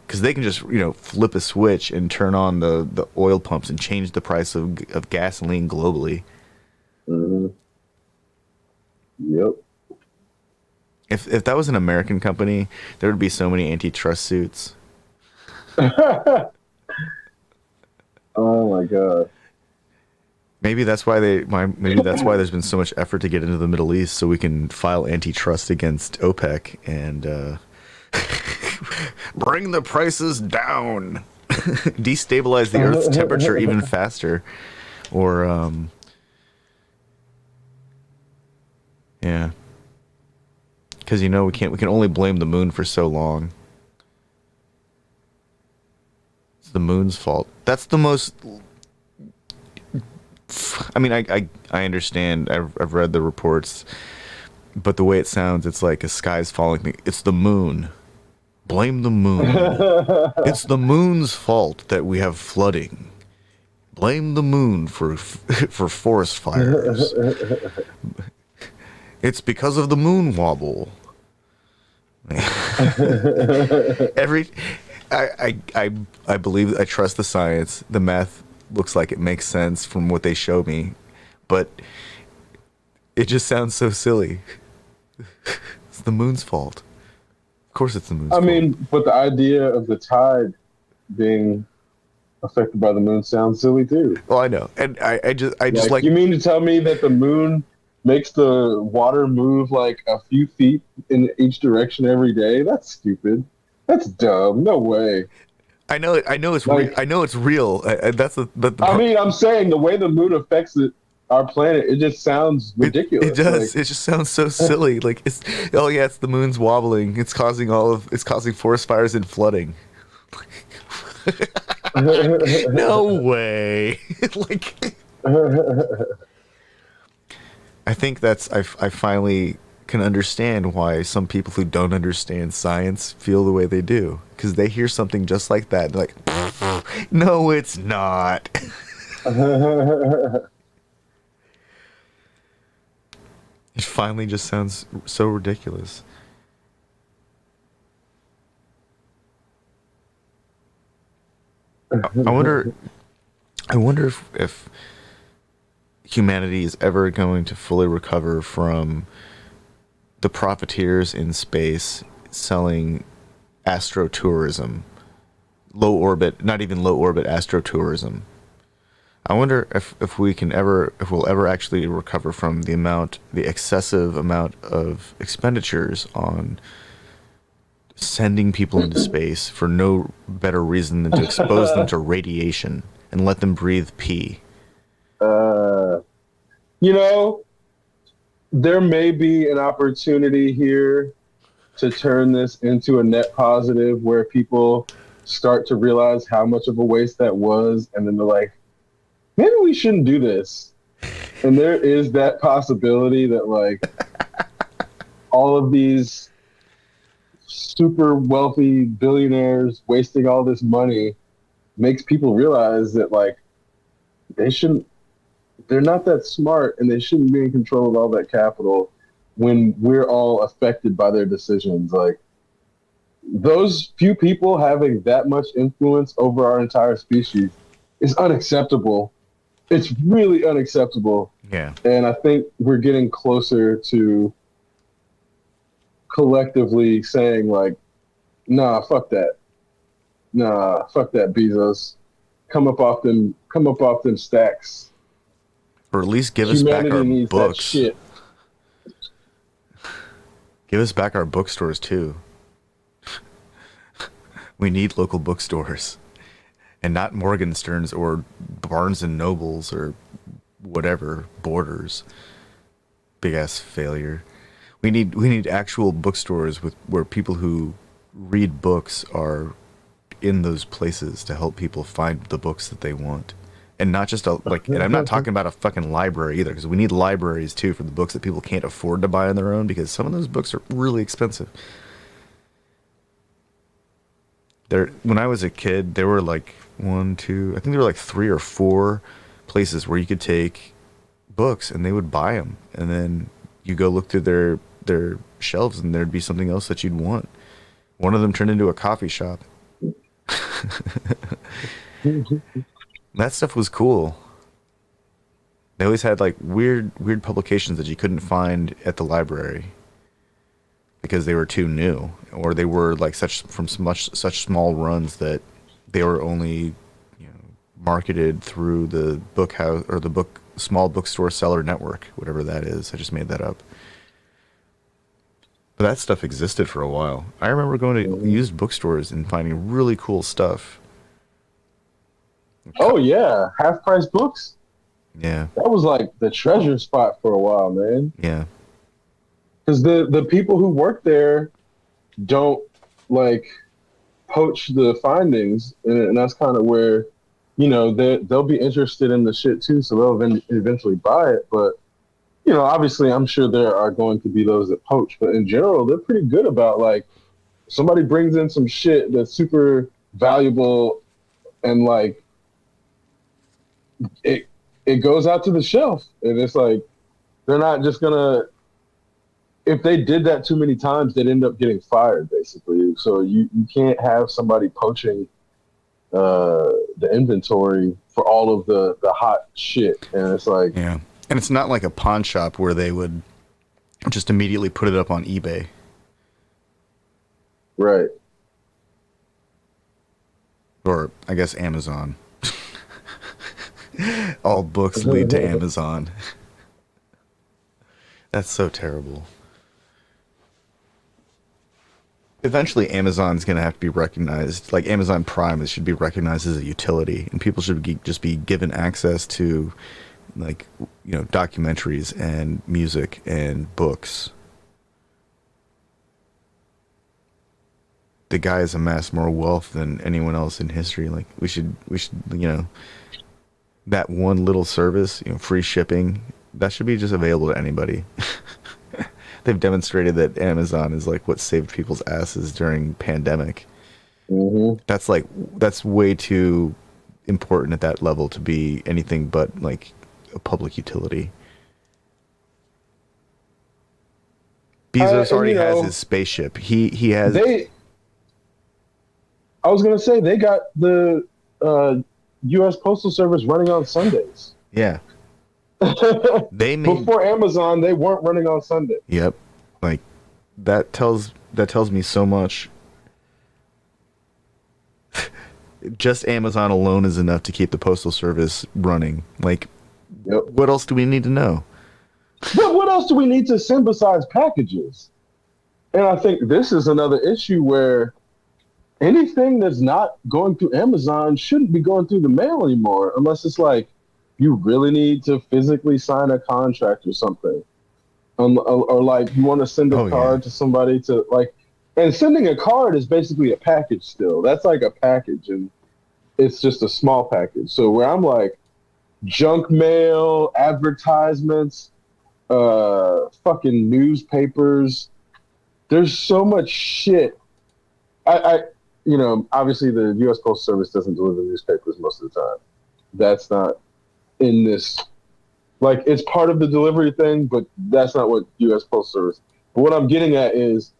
Because they can just flip a switch and turn on the oil pumps and change the price of gasoline globally. Yep. If that was an American company, there would be so many antitrust suits. Oh my god. Maybe that's why maybe that's why there's been so much effort to get into the Middle East, so we can file antitrust against OPEC and bring the prices down, destabilize the Earth's temperature even faster, or yeah, because we can only blame the moon for so long. It's the moon's fault. That's the most. I mean, I understand. I've read the reports, but the way it sounds, it's like a sky's falling thing. It's the moon. Blame the moon. It's the moon's fault that we have flooding. Blame the moon for forest fires. It's because of the moon wobble. I believe, I trust the science. The math looks like it makes sense from what they show me, but it just sounds so silly. It's the moon's fault. Of course it's the moon's fault. I mean, but the idea of the tide being affected by the moon sounds silly too. Well, I know, and I just like you mean to tell me that the moon makes the water move like a few feet in each direction every day? That's stupid. That's dumb. No way. I know it's Like- I know it's real. That's the I mean, I'm saying the way the moon affects our planet, it just sounds ridiculous. It does. Like, It just sounds so silly. Like it's the moon's wobbling. It's causing forest fires and flooding. No way. Like I think I finally can understand why some people who don't understand science feel the way they do, because they hear something just like that, like, no, it's not. It finally just sounds so ridiculous. I wonder if humanity is ever going to fully recover from the profiteers in space selling astrotourism, not even low orbit astrotourism. I wonder if we'll ever actually recover from the excessive amount of expenditures on sending people into space for no better reason than to expose them to radiation and let them breathe pee. you know, there may be an opportunity here to turn this into a net positive where people start to realize how much of a waste that was, and then they're like, maybe we shouldn't do this. And there is that possibility that like all of these super wealthy billionaires wasting all this money makes people realize that like they're not that smart, and they shouldn't be in control of all that capital when we're all affected by their decisions. Like, those few people having that much influence over our entire species is unacceptable. It's really unacceptable. Yeah. And I think we're getting closer to collectively saying like, nah, fuck that. Nah, fuck that, Bezos. Come up off them stacks. Or at least give us back Humanity our needs books. that shit. Give us back our bookstores too. We need local bookstores, and not Morgensterns or Barnes and Nobles or whatever, Borders. Big ass failure. We need actual bookstores where people who read books are in those places to help people find the books that they want. And not just and I'm not talking about a fucking library either, because we need libraries too for the books that people can't afford to buy on their own, because some of those books are really expensive. When I was a kid, there were like I think there were like 3 or 4 places where you could take books and they would buy them, and then you go look through their shelves and there'd be something else that you'd want. One of them turned into a coffee shop. That stuff was cool. They always had like weird publications that you couldn't find at the library because they were too new, or they were like such small runs that they were only, you know, marketed through the book house or the small bookstore seller network, whatever that is. I just made that up. But that stuff existed for a while. I remember going to used bookstores and finding really cool stuff. Oh yeah, half price books. Yeah. That was like the treasure spot for a while, man. Yeah. Because the people who work there don't like poach the findings, and that's kind of where, you know, they'll be interested in the shit too, so they'll eventually buy it. But you know, obviously, I'm sure there are going to be those that poach, but in general, they're pretty good about like somebody brings in some shit that's super valuable, and like it goes out to the shelf, and it's like they're not just gonna. If they did that too many times, they'd end up getting fired, basically. So you can't have somebody poaching the inventory for all of the hot shit, and it's like, yeah. And it's not like a pawn shop where they would just immediately put it up on eBay. right. Or, I guess, Amazon. All books lead to Amazon. That's so terrible. Eventually, Amazon's going to have to be recognized. Like, Amazon Prime, it should be recognized as a utility. And people should just be given access to, like, you know, documentaries and music and books. The guy has amassed more wealth than anyone else in history. Like, we should, you know, that one little service, you know, free shipping, that should be just available to anybody. They've demonstrated that Amazon is like what saved people's asses during pandemic. Mm-hmm. That's way too important at that level to be anything but like a public utility. Bezos already has his spaceship. He has. I was gonna say they got the U.S. Postal Service running on Sundays. Yeah. They made, before Amazon, they weren't running on Sunday. Yep. Like that tells me so much. Just Amazon alone is enough to keep the Postal Service running. Like, yep. What else do we need to know? But what else do we need to send besides packages? And I think this is another issue where anything that's not going through Amazon shouldn't be going through the mail anymore, unless it's like you really need to physically sign a contract or something. Or like you want to send a card to somebody to like, and sending a card is basically a package still. That's like a package, and it's just a small package. So where I'm like, junk mail, advertisements, fucking newspapers, there's so much shit. I you know, obviously the U.S. Postal Service doesn't deliver newspapers most of the time. That's not in this, like, it's part of the delivery thing, but that's not what U.S. Postal Service. But what I'm getting at is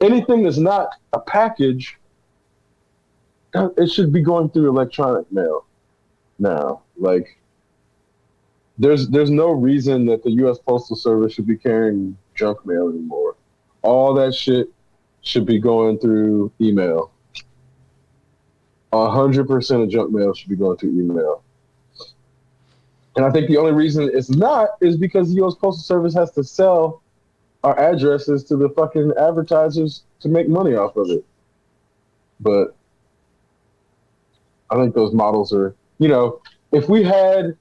anything that's not a package, it should be going through electronic mail now. Like, there's no reason that the U.S. Postal Service should be carrying junk mail anymore. All that shit should be going through email. 100% of junk mail should be going through email. And I think the only reason it's not is because the U.S. Postal Service has to sell our addresses to the fucking advertisers to make money off of it. But I think those models are, you know, if we had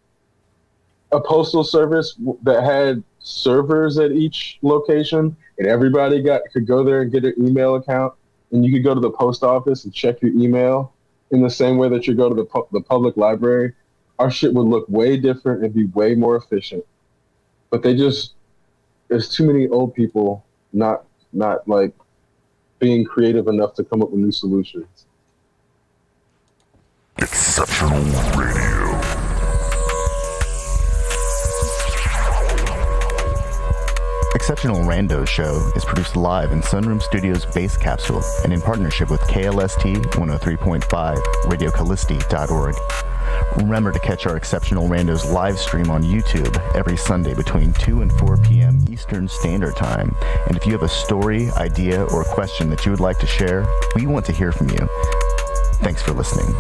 a postal service that had servers at each location and everybody could go there and get an email account, and you could go to the post office and check your email in the same way that you go to the public library, our shit would look way different and be way more efficient. But there's too many old people not like being creative enough to come up with new solutions. Exceptional Radio. Exceptional Randos Show is produced live in Sunroom Studios' Base Capsule and in partnership with KLST 103.5, RadioCallisti.org. Remember to catch our Exceptional Randos live stream on YouTube every Sunday between 2 and 4 p.m. Eastern Standard Time. And if you have a story, idea, or question that you would like to share, we want to hear from you. Thanks for listening.